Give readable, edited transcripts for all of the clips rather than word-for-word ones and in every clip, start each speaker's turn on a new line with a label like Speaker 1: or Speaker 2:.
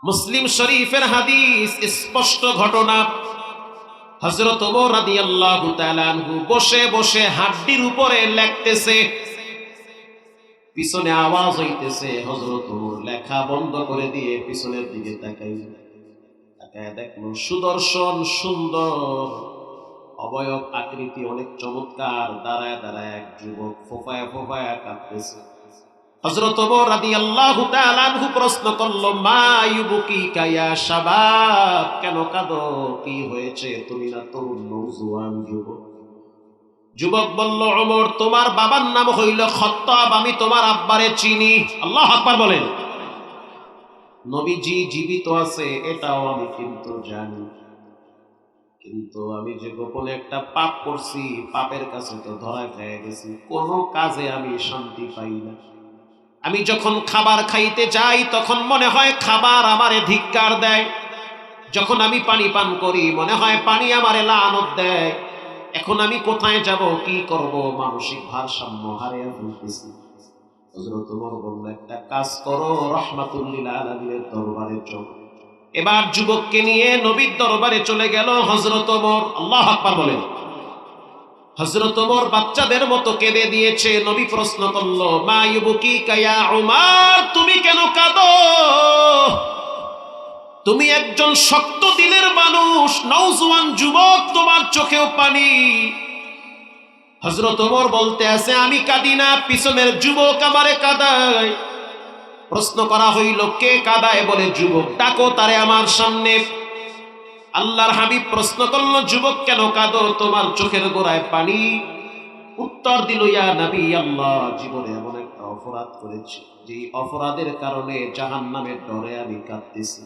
Speaker 1: মুসলিম শরীফের হাদিস, স্পষ্ট ঘটনা। হযরত ওমর রাদিয়াল্লাহু তাআলা আনহু বসে বসে হাড্ডির উপরে লেখতেছে, পিছনে আওয়াজ হইতেছে। হযরত ওমর লেখা বন্ধ করে দিয়ে পিছনের দিকে তাকায় দেখলো সুদর্শন সুন্দর অবয়ব আকৃতি অনেক চমৎকার দাঁড়ায় দাঁড়ায় এক যুবক ফোফায়া ফোফায়া কাঁদতেছে। হযরত ওমর রাদিয়াল্লাহু তাআলা আনহু প্রশ্ন করলো, মা ইউবকিকা ইয়া শাবাব, কেন কাঁদো, কি হয়েছে, তুমি না তরুণ নওজোয়ান যুবক? যুবক বলল, ওমর তোমার বাবার নাম হইল খাত্তাব, আমি তোমার আব্বারে চিনি। আল্লাহু আকবার বলেন। নবীজি জীবিত আছে এটাও আমি কিন্তু জানি, কিন্তু আমি যে গোপনে একটা পাপ করছি, পাপের কাছে তো ধরা খেয়ে গেছি, কোনো কাজে আমি শান্তি পাই না। আমি যখন খাবার খাইতে যাই তখন মনে হয় খাবার আমারে ধিক্কার দেয়, যখন আমি পানি পান করি মনে হয় পানি আমারে লানত দেয়। এখন আমি কোথায় যাব, কি করব, মানসিক ভারসাম্য হারিয়ে ফেলতেছি। হযরত ওমর বলল, একটা কাজ করো, রাহমাতুল লিল আলামিনের দরবারে চলো। এবার যুবককে নিয়ে নবীর দরবারে চলে গেল হযরত ওমর। আল্লাহু আকবার বলেন। হযরত ওমর বাচ্চাদের মতো কেঁদে দিয়েছে। নবী প্রশ্ন করলো, মা ইউবকিকা ইয়া উমর, তুমি কেন কাঁদো? তুমি একজন শক্ত দিলের মানুষ, নওজোয়ান যুবক, তোমার চোখেও পানি। হযরত ওমর বলতে আছে, আমি কাঁদি না, পিছনের যুবক আমারে কাঁদায়। প্রশ্ন করা হইল, কে কাঁদায়? বলে, যুবক, ডাকো তারে আমার সামনে। আল্লাহর হাবিব প্রশ্ন করলো, যুবক কেন কাঁদো, তোমার চোখের গোড়ায় পানি? উত্তর দিল, ইয়া নবী আল্লাহ, জীবনে এমন একটা অপরাধ করেছি যে অপরাধের কারণে জাহান্নামের ডরে আমি কাঁদতেছি।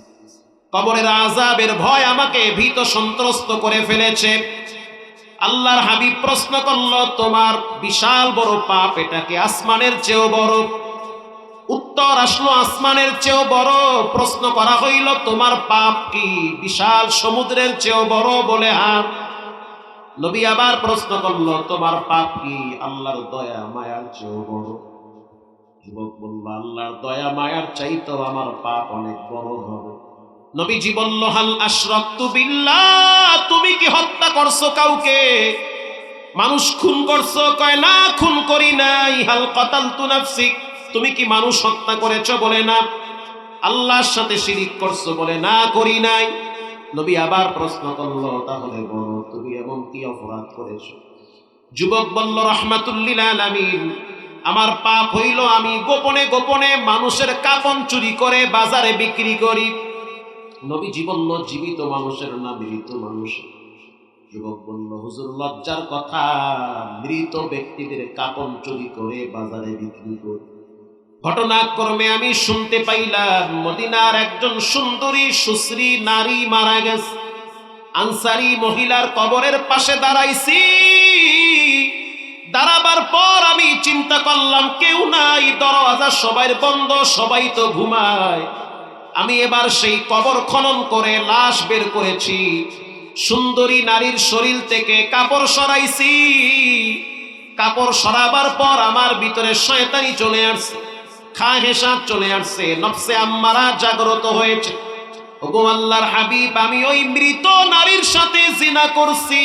Speaker 1: কবরের আযাবের ভয় আমাকে ভীত সন্ত্রস্ত করে ফেলেছে। আল্লাহর হাবিব প্রশ্ন করলো, তোমার বিশাল বড় পাপ, এটা কি আসমানের চেয়েও বড়? উত্তর আসলো, আসমানের চেয়েও বড়। প্রশ্ন করা হইল, তোমার পাপ কি বিশাল সমুদ্রের চেয়েও বড়? বলে, হ্যাঁ। নবী আবার প্রশ্ন করলো, তোমার পাপ কি আল্লাহর দয়া মায়ার চেয়েও বড়? যুবক বলল, আল্লাহর দয়া মায়ার চাইতেও আমার পাপ অনেক বড় হবে। নবীজি বলল, হাল আশরাকতু বিল্লাহ, তুমি কি হত্যা করছো কাউকে, মানুষ খুন করছো? কয়, না, খুন করি নাই। হাল কাতালতু নাফসিক, তুমি কি মানুষ হত্যা করেছো? বলে, না। আল্লাহর সাথে শিরিক করছো? বলে, না, করি নাই। নবী আবার প্রশ্ন করলো, তাহলে বলো তুমি এমন কি অপরাধ করেছো? যুবক বলল, রাহমাতুল লিল আলামিন, আমার পাপ হইল আমি গোপনে গোপনে মানুষের কাফন চুরি করে বাজারে বিক্রি করি। নবীজি বলল, জীবিত মানুষের না মৃত মানুষের? যুবক বলল, হুজুর লজ্জার কথা, মৃত ব্যক্তিদের কাফন চুরি করে বাজারে বিক্রি করি। ঘটনাক্রমে আমি শুনতে পাইলাম মদিনার একজন সুন্দরী সুশ্রী নারী মারা গেছে। আনসারী মহিলার কবরের পাশে দাঁড়াইছি। দাঁড়াবার পর আমি চিন্তা করলাম, কেউ নাই, দরওয়াজা সবাই বন্ধ, সবাই তো ঘুমায়। আমি এবার সেই কবর খনন করে লাশ বের করেছি। সুন্দরী নারীর শরীর থেকে কাপড় সরাইছি। কাপড় সরাবার পর আমার ভিতরে শয়তানি চলে আসছে, খাহেসাত চলে আসছে, নফসে আম্মারা জাগ্রত হয়েছে। ওগো আল্লাহর হাবিব, আমি ওই মৃত নারীর সাথে জিনা করছি।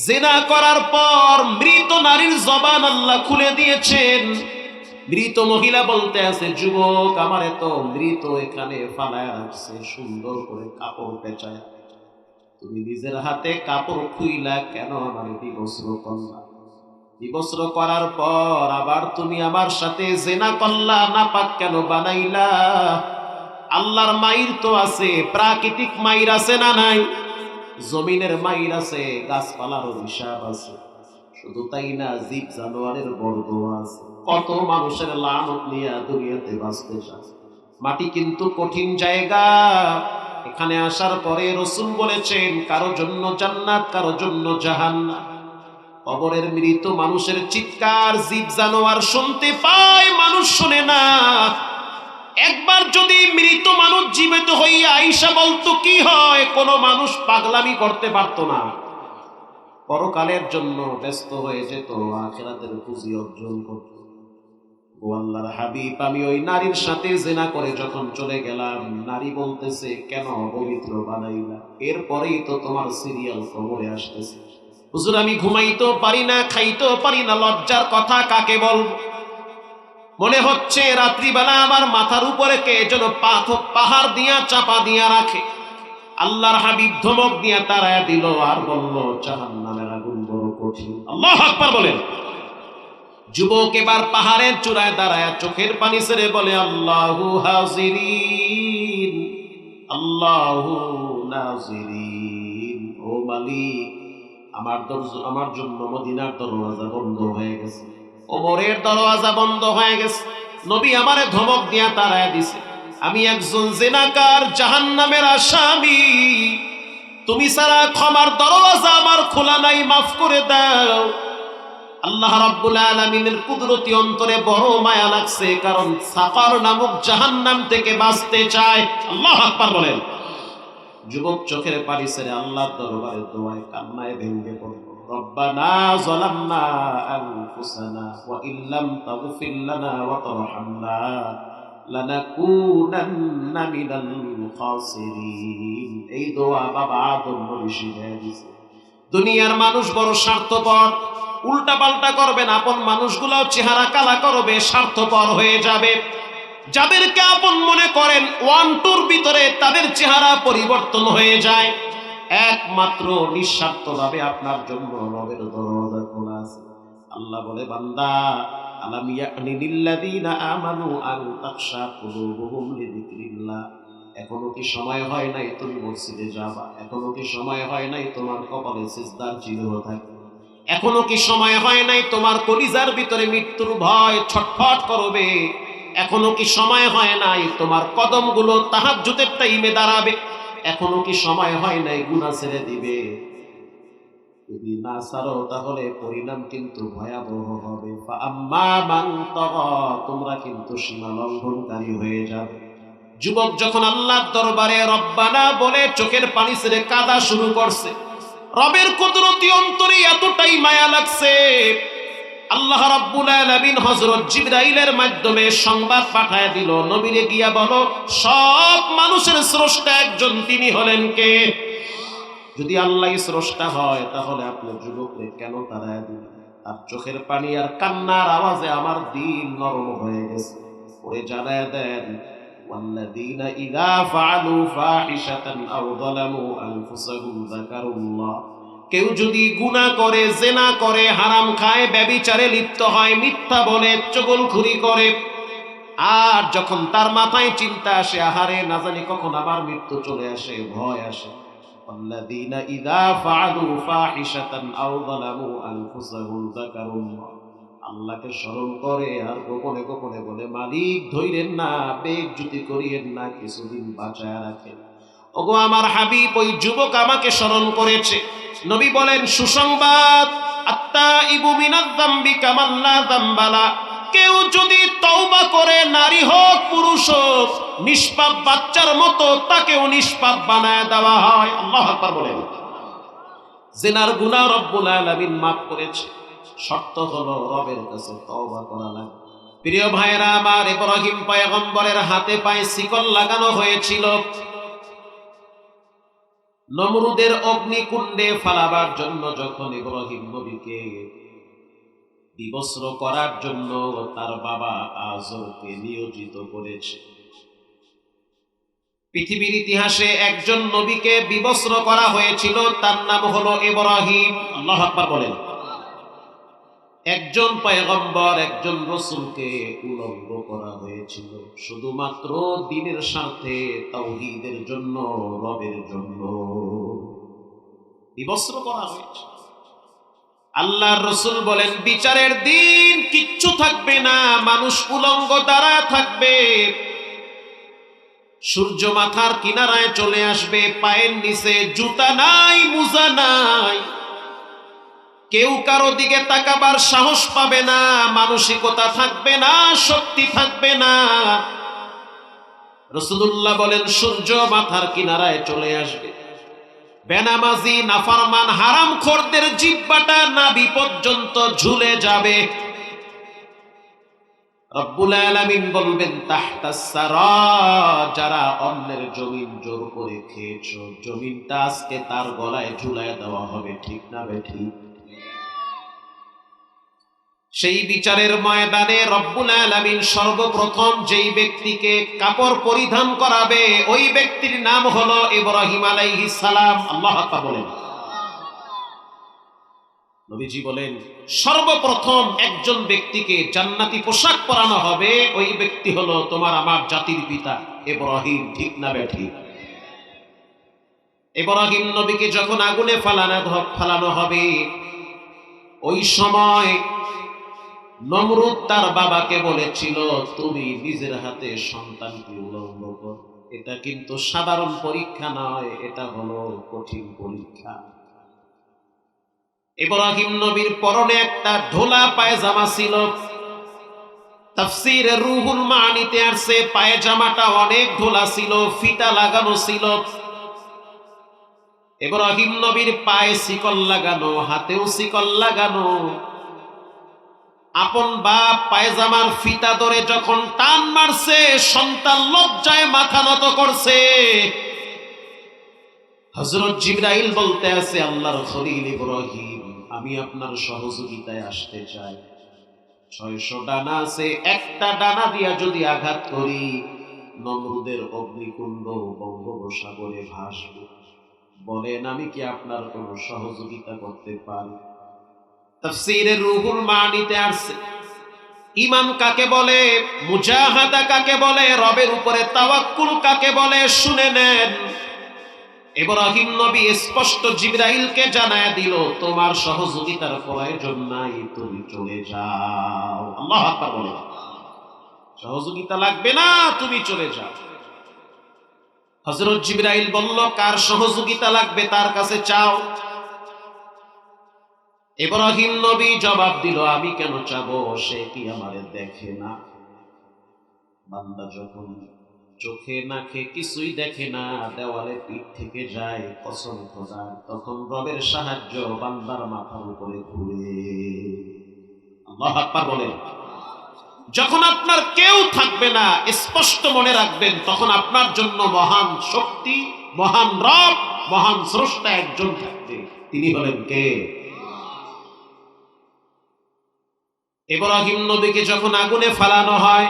Speaker 1: জিনা করার পর মৃত নারীর জবান আল্লাহ খুলে দিয়েছেন। মৃত মহিলা বলতে আছে, যুবক, আমারে তো মৃত এখানে ফালায় রাখছে সুন্দর করে কাপড় পেঁচায়, তুমি নিজের হাতে কাপড় খুইলা কেন আমার বিবস্ত্র করলা? বিবস্ত্র করার পর আবার তুমি আমার সাথে জিনা করলা, নাপাক কেন বানাইলা? আল্লাহর মাইর তো আছে, প্রাকৃতিক মাইর আছে না নাই? জমিনের মাইর আছে, গাছপালার অভিশাপ আছে। শুধু তাই না, জীব জানোয়ারের বরদোয়া আছে। কত মানুষের লানত নিয়ে দুনিয়াতে বাঁচতে চায়। মাটি কিন্তু কঠিন জায়গা। এখানে আসার পরে রাসূল বলেছেন, কারো জন্য জান্নাত, কারো জন্য জাহান্নাম। কবরের মৃত মানুষের চিৎকার জীব জানোয়ার শুনতে পায়, মানুষ শুনে না। একবার যদি মৃত মানুষ জীবিত হইয়া আইসা বলতো, কি হয়, কোনো মানুষ পাগলামি করতে পারত না। পরকালের জন্য ব্যস্ত হয়ে যেত, আখিরাতের পুঁজি অর্জন করত। ও আল্লাহর হাবিব, আমি ওই নারীর সাথে জিনা করে যখন চলে গেলাম, নারী বলতেছে, কেন পবিত্র বানাইলা? এরপরেই তো তোমার সিরিয়াল কবরে আসতেছে। হুজুর, আমি ঘুমাইতেও পারি না, খাইতেও পারি না, লজ্জার কথা কাকে বলবো? মনে হচ্ছে রাত্রিবেলা আমার মাথার উপরে কে যেন পাহাড় দিয়া চাপা দিয়া রাখে। আল্লাহর হাবিব ধমক দিয়া তাড়ায়া দিল আর বলল, জাহান্নামের আগুন বড় কঠিন। আল্লাহু আকবার বলেন। যুবক এবার পাহাড়ের চূড়ায় দাঁড়ায় চোখের পানি ছেড়ে বলে, আল্লাহু হাজিরিন, আল্লাহু নাজিরিন। ও মালিক, আমার জন্য মদিনার দরওয়াজা বন্ধ হয়ে গেছে, ওমরের দরওয়াজা বন্ধ হয়ে গেছে। নবী আমারে ধমক দিয়া তাড়ায় দিছে, আমি একজন জিনাকার, জাহান্নামের আসামি। তুমি ছাড়া ক্ষমার দরওয়াজা আমার খোলা নাই, মাফ করে দাও। আল্লাহ রাব্বুল আলামিনের কুদরতি অন্তরে বড় মায়া লাগছে, কারণ সাকার নামক জাহান্নাম থেকে বাঁচতে চায়। আল্লাহু আকবার বলেন। যুবক চোখের পানি ছেড়ে আল্লাহর দরবারে দোয়ায় কান্নায় ভেঙে পড়ল, রব্বানা যালামনা আনফুসানা ওয়া ইল্লাম তাগফির লানা ওয়া তারহামনা লানাকুনান্না মিনাল খাসিরিন। এই দোয়া বাবা আদম নবী শিখিয়ে দিয়েছে। দুনিয়ার মানুষ বড় স্বার্থপর, উল্টা পাল্টা করবেন, আপন মানুষগুলোও চেহারা কালা করবে, স্বার্থপর হয়ে যাবে। যাদেরকে আপন মনে করেন, ওয়ান টুর ভিতরে তাদের চেহারা পরিবর্তন হয়ে যায়। একমাত্র নিঃস্বার্থভাবে আপনার জন্য রবের দরজা খোলা আছে। আল্লাহ বলে, বান্দা, আলাম ইয়ানি লিল্লাযিনা আমানু আন তাখশা কুলুবুহুম লিযিকরিল্লাহ। এখনো কি সময় হয় নাই তুমি মসজিদে যাবা? এখনো কি সময় হয় নাই তোমার কপালে সিজদার চিহ্ন থাকবে? এখনো কি সময় হয় নাই তোমার কলিজার ভিতরে মৃত্যুর ভয় ছটফট করবে? এখনো কি সময় হয় নাই তোমার কদমগুলো তাহাজ্জুদের টাইমে দাঁড়াবে? এখনো কি সময় হয় নাই গুনাহ ছেড়ে দিবে? যদি না ছাড়ো তাহলে পরিণাম কিন্তু ভয়াবহ হবে। ফাআম্মা মান তাগা, তোমরা কিন্তু সীমা লঙ্ঘনকারী হয়ে যাবে। যুবক যখন আল্লাহর দরবারে রব্বানা বলে চোখের পানি ছেড়ে কাঁদা শুরু করছে, রবের কুদরতি অন্তরে এতটাই মায়া লাগছে, আল্লাহ রাব্বুল আলামিন হযরত জিবরাইলের মাধ্যমে সংবাদ পাঠায় দিল, নবীরে গিয়া বলো, সব মানুষের স্রষ্টা একজন, তিনি হলেন কে? যদি আল্লাহই স্রষ্টা হয় তাহলে আপনি যুবকরে কেন তাড়ায় দিলেন? আর চোখের পানি আর কান্নার আওয়াজে আমার দিল নরম হয়ে গেছে। ওরে জানায় দেন, ওয়াল্লাযীনা ইযা ফাআলু ফাহিশাতান আও যালামু আনফুসাহুম যাকারুল্লাহ। কেউ যদি গুনাহ করে, জিনা করে, হারাম খায়, ব্যভিচারে লিপ্ত হয়, মিথ্যা বলে, চগলখুরি করে, আর যখন তার মাথায় চিন্তা আসে, আহারে না জানি কখন আবার মৃত্যু চলে আসে, ভয় আসে, ওয়াল্লাযীনা ইযা ফাআলু ফাহিশাতান আও যালামু আনফুসাহুম যাকারুল্লাহ, আল্লাহকে স্মরণ করে আর গোপনে গোপনে বলে, মালিক ধইরেন না, বেইজ্জতি করিয়েন না, কিছুদিন বাঁচায় রাখেন। ওগো আমার হাবিব, ওই যুবক আমাকে স্মরণ করেছে। নবী বলেন, সুসংবাদ, আত্তাইবু মিনাজ যামবি কামান লা যামবালা। কেউ যদি তওবা করে, নারী হোক পুরুষ হোক, নিষ্পাপ বাচ্চার মতো তাকেও নিষ্পাপ বানায় দেওয়া হয়। আল্লাহু আকবার বলেন। জিনার গুনাহ রব্বুল আলামিন মাফ করেছে, শর্ত হলো রবের কাছে তওবা করা লাগবে। প্রিয় ভাইরা আমার, ইব্রাহিম পয়গম্বরের হাতে পায়ে শিকল লাগানো হয়েছিল নমরুদের অগ্নিকুণ্ডে ফালাবার জন্য। যখন ইব্রাহিম নবীকে বিবস্ত্র করার জন্য তার বাবা আজরকে নিয়োজিত করেছে, পৃথিবীর ইতিহাসে একজন নবীকে বিবস্ত্র করা হয়েছিল, তার নাম হলো ইব্রাহিম। আল্লাহু আকবার বলেন। একজন পয়গম্বর, একজন রাসূলকে উলঙ্গ করা হয়েছিল শুধুমাত্র দ্বীনের স্বার্থে, তাওহীদের জন্য, রবের জন্য বিবস্ত্র করা হয়েছে। আল্লাহর রাসূল বলেন, বিচারের দিন কিচ্ছু থাকবে না, মানুষ উলঙ্গ দ্বারা থাকবে। সূর্য মাথার কিনারায় চলে আসবে, পায়ের নিচে জুতা নাই, মোজা নাই, কেউ কারো দিকে তাকাবার সাহস পাবে না, মানসিকতা থাকবে না, শক্তি থাকবে না। রাসূলুল্লাহ বলেন, সূর্য মাথার কিনারায় চলে আসবে, বেনামাজি, নাফরমান, হারামখোরদের জিহ্বাটা নাভি পর্যন্ত ঝুলে যাবে। রব্বুল আলামিন বলবেন তাহতাস সারা, যারা অন্যের জমিন জোর করে খেয়েছো, জমিনটা আজকে তার গলায় ঝুলায় দেওয়া হবে। ঠিক না বেঠিক? সেই বিচারের ময়দানে রব্বুল আলামিন সর্বপ্রথম যেই ব্যক্তিকে কাপড় পরিধান করাবে ওই ব্যক্তির নাম হলো ইব্রাহিম আলাইহিস সালাম। আল্লাহু আকবার বলেন। নবীজি বলেন সর্বপ্রথম একজন ব্যক্তিকে জান্নাতি পোশাক পরানো হবে, ওই ব্যক্তি হলো তোমার আমার জাতির পিতা ইব্রাহিম। ঠিক না বেঠিক? ইব্রাহিম নবীকে যখন আগুনে ফালানো হবে, ওই সময় নমরুদ তার বাবাকে বলেছিল তুমি নিজের হাতে সন্তানকে উলঙ্গ কর। এটা কিন্তু সাধারণ পরীক্ষা নয়, এটা হলো কঠিন পরীক্ষা। ইব্রাহিম নবীর পরনে একটা ঢোলা পায়জামা ছিল। তাফসীরে রুহুল মানিতে আসছে পায়জামাটা অনেক ঢোলা ছিল, ফিতা লাগানো ছিল। ইব্রাহিম নবীর পায়ে শিকল লাগানো, হাতেও শিকল লাগানো। আপন বাপ পায়জামার ফিতা ধরে যখন টান মারছে, সন্তান লজ্জায় মাথা নত করছে। হযরত জিবরাইল বলতে আছে আল্লাহর খলিল ইব্রাহিম, আমি আপনার সহযোগিতায় আসতে চাই। 600 ডানা আছে, একটা ডানা দিয়া যদি আঘাত করি নমরুদের অগ্নিকুণ্ড বঙ্গোপসাগরে ভাসবে। বলেন আমি কি আপনার কোন সহযোগিতা করতে পারি? তাফসীরে রুহুল মানিতে আসছে ঈমান কাকে বলে, মুজাহাদা কাকে বলে, রবের উপরে তাওয়াক্কুল কাকে বলে শুনে নেন। ইব্রাহিম নবী স্পষ্ট জিবরাইলকে জানায় দিল তোমার সহযোগিতার প্রয়োজন নাই, তুমি চলে যাও। আল্লাহু আকবার বলো। সহযোগিতা লাগবে না, তুমি চলে যাও। হযরত জিবরাইল বলল কার সহযোগিতা লাগবে তার কাছে চাও। ইব্রাহিম নবী জবাব দিল আমি কেন চাবো, সে কি আমারে দেখে না? বান্দা যখন চোখে নাকে কিছুই দেখে না, দেওয়ালে পিঠ থেকে যায় কসম খোদার, তখন রবের সাহায্য বান্দার মাথার উপরে ঘুরে। আল্লাহু আকবার বলেন। যখন আপনার কেউ থাকবে না, স্পষ্ট মনে রাখবেন তখন আপনার জন্য মহান শক্তি, মহান রব, মহান স্রষ্টা একজন থাকবে। তিনি হলেন কে? ইব্রাহিম নবীকে যখন আগুনে ফালানো হয়,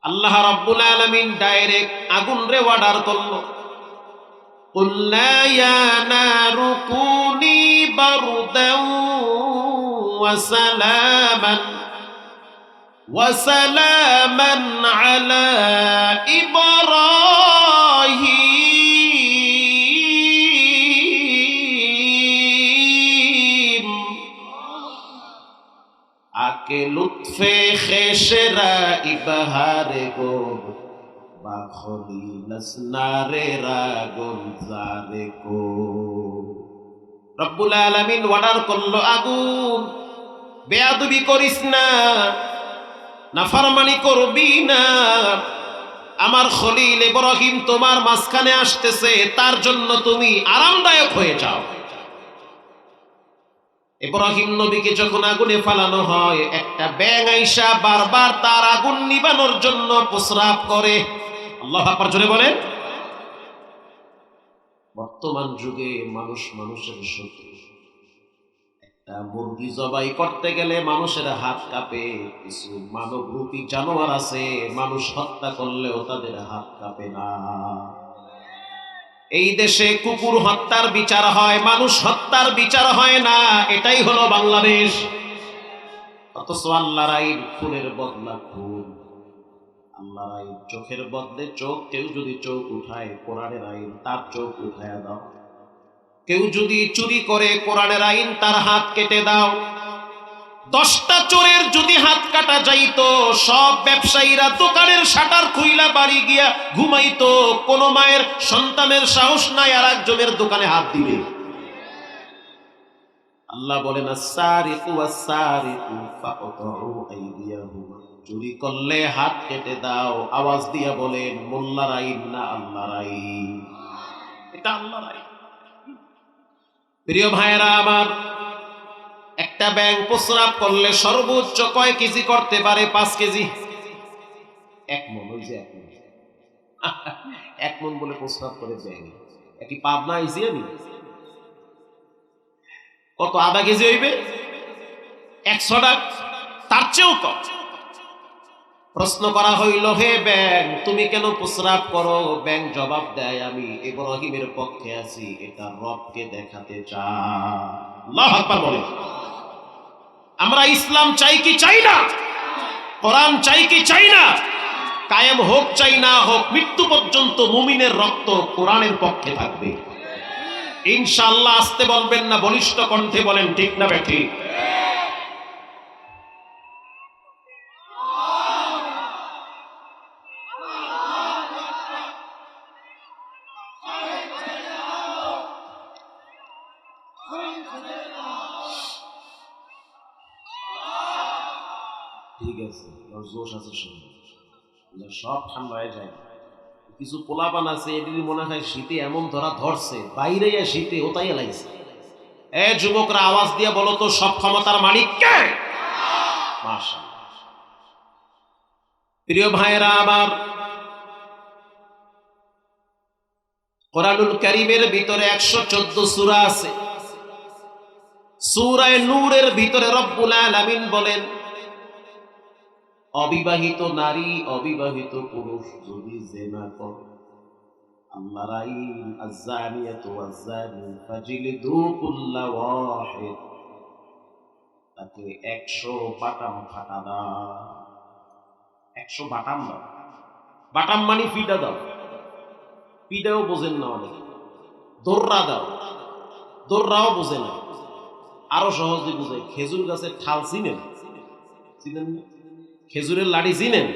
Speaker 1: আল্লাহ রাব্বুল আলামিন ডাইরেক্ট আগুন রে অর্ডার করলো, কুল্লা ইয়া নারু কুনি বারদান ওয়া সালামান আলা ইব্রাহিম আকে লুৎফে খেশরা ইবহারে গো বাখলি লসনারে রাগুন জারে কো। রব্বুল আলামিন অর্ডার করলো আগুন বেয়াদবি করিস না, নাফরমানি করবি না। আমার খলিল ইব্রাহিম তোমার মাঝখানে আসতেছে, তার জন্য তুমি আরামদায়ক হয়ে যাও। ইব্রাহিম নবীকে যখন আগুনে ফালানো হয়, একটা ব্যাঙ আইসা বারবার তার আগুন নিবানোর জন্য প্রস্রাব করে। আল্লাহু আকবার জোরে বলেন। বর্তমান যুগে মানুষ মানুষের শত্রু। একটা মুরগি জবাই করতে গেলে মানুষের হাত কাঁপে। কিছু মানবরূপী জানোয়ার আছে, মানুষ হত্যা করলেও তাদের হাত কাঁপে না। এই দেশে কুকুর হত্যার বিচার হয়, মানুষ হত্যার বিচার হয় না। এটাই হলো বাংলাদেশ। অথচ আল্লাহর আইন খুনের বদলা খুন। আল্লাহর আইন চোখের বদলে চোখ। কেউ যদি চোখ উঠায়, কোরআনের আইন তার চোখ উঠায় দাও। কেউ যদি চুরি করে, কোরআনের আইন তার হাত কেটে দাও। 10টা চোরের যদি হাত কাটা যাইতো, সব ব্যবসায়ীরা দোকানের শাটার খুইলা বাড়ি গিয়া ঘুমাইতো। কোন মায়ের সন্তানের সাহস নাই আর একজনের দোকানে হাত দিবে। আল্লাহ বলেন আস-সারিকু ওয়াস-সারিকু ফাকতাউ আইদিয়াহুমা, চুরি করলে হাত কেটে দাও। আওয়াজ দিয়া বলেন মোল্লার আইন না আল্লাহর আইন? এটা আল্লাহর আইন। প্রিয় ভাইরা আমার, একটা একটা ব্যাঙ প্রস্রাব করলে সর্বোচ্চ কয় কেজি করতে পারে? 5 কেজি। 1 মণ, ওই যে 1 মণ। 1 মণ বলে প্রস্রাব করে ব্যাঙ। একটি পাবনা আইছি আমি, কত আধা কেজি হইবে? 100 টাকা, তার চেয়েও কম। প্রশ্ন করা হইল, হে ব্যাঙ তুমি কেন প্রস্রাব করো? ব্যাঙ জবাব দেয়, আমি ইব্রাহিমের পক্ষে আছি, এটা রবকে দেখাতে চাই। আল্লাহু আকবার বলে। আমরা ইসলাম চাই কি চাই না? কোরআন চাই কি চাই না? কায়েম হোক চাই না হোক, মৃত্যু পর্যন্ত মুমিনের রক্ত কোরআনের পক্ষে থাকবে ইনশাআল্লাহ। আসতে বলবেন না, বলিষ্ঠ কণ্ঠে বলেন, ঠিক না বেঠিক? ঠিক আছে, জোশ আছে, সব ঠান্ডা হয়ে যায়। কিছু পোলাপান আছে, এদিকে মনে হয় শীতে এমন ধরা ধরছে, বাইরে শীতে ওটাই লাগছে। এ যুবকরা আওয়াজ দিয়ে বলো তো, সব ক্ষমতার মালিক কে? মাশাআল্লাহ। প্রিয় ভাইরা আমার, কোরআনুল কারীমের ভিতরে 114 সূরা আছে। সূরা নূরের ভিতরে রব্বুল আলামিন বলেন, অবিবাহিত নারী অবিবাহিত পুরুষ যদি জিনা করে, আল্লাহর আইন, আয-যানিয়াতু ওয়াজ-যানি ফাজলিদু কুল্লা ওয়াহিদ, তাকে 100 বাটাম ফাটা দাও। 100 বাটাম দাও। বাটাম মানে পিটা দাও। পিটাও বোঝেন না অনেকে। দৌড়া দাও, দৌড়াও বোঝে না। আরো সহজে বুঝে, খেজুর গাছের ঠাল চিনেন? চিনেন না? খেজুরের লাড়ি চিনেন?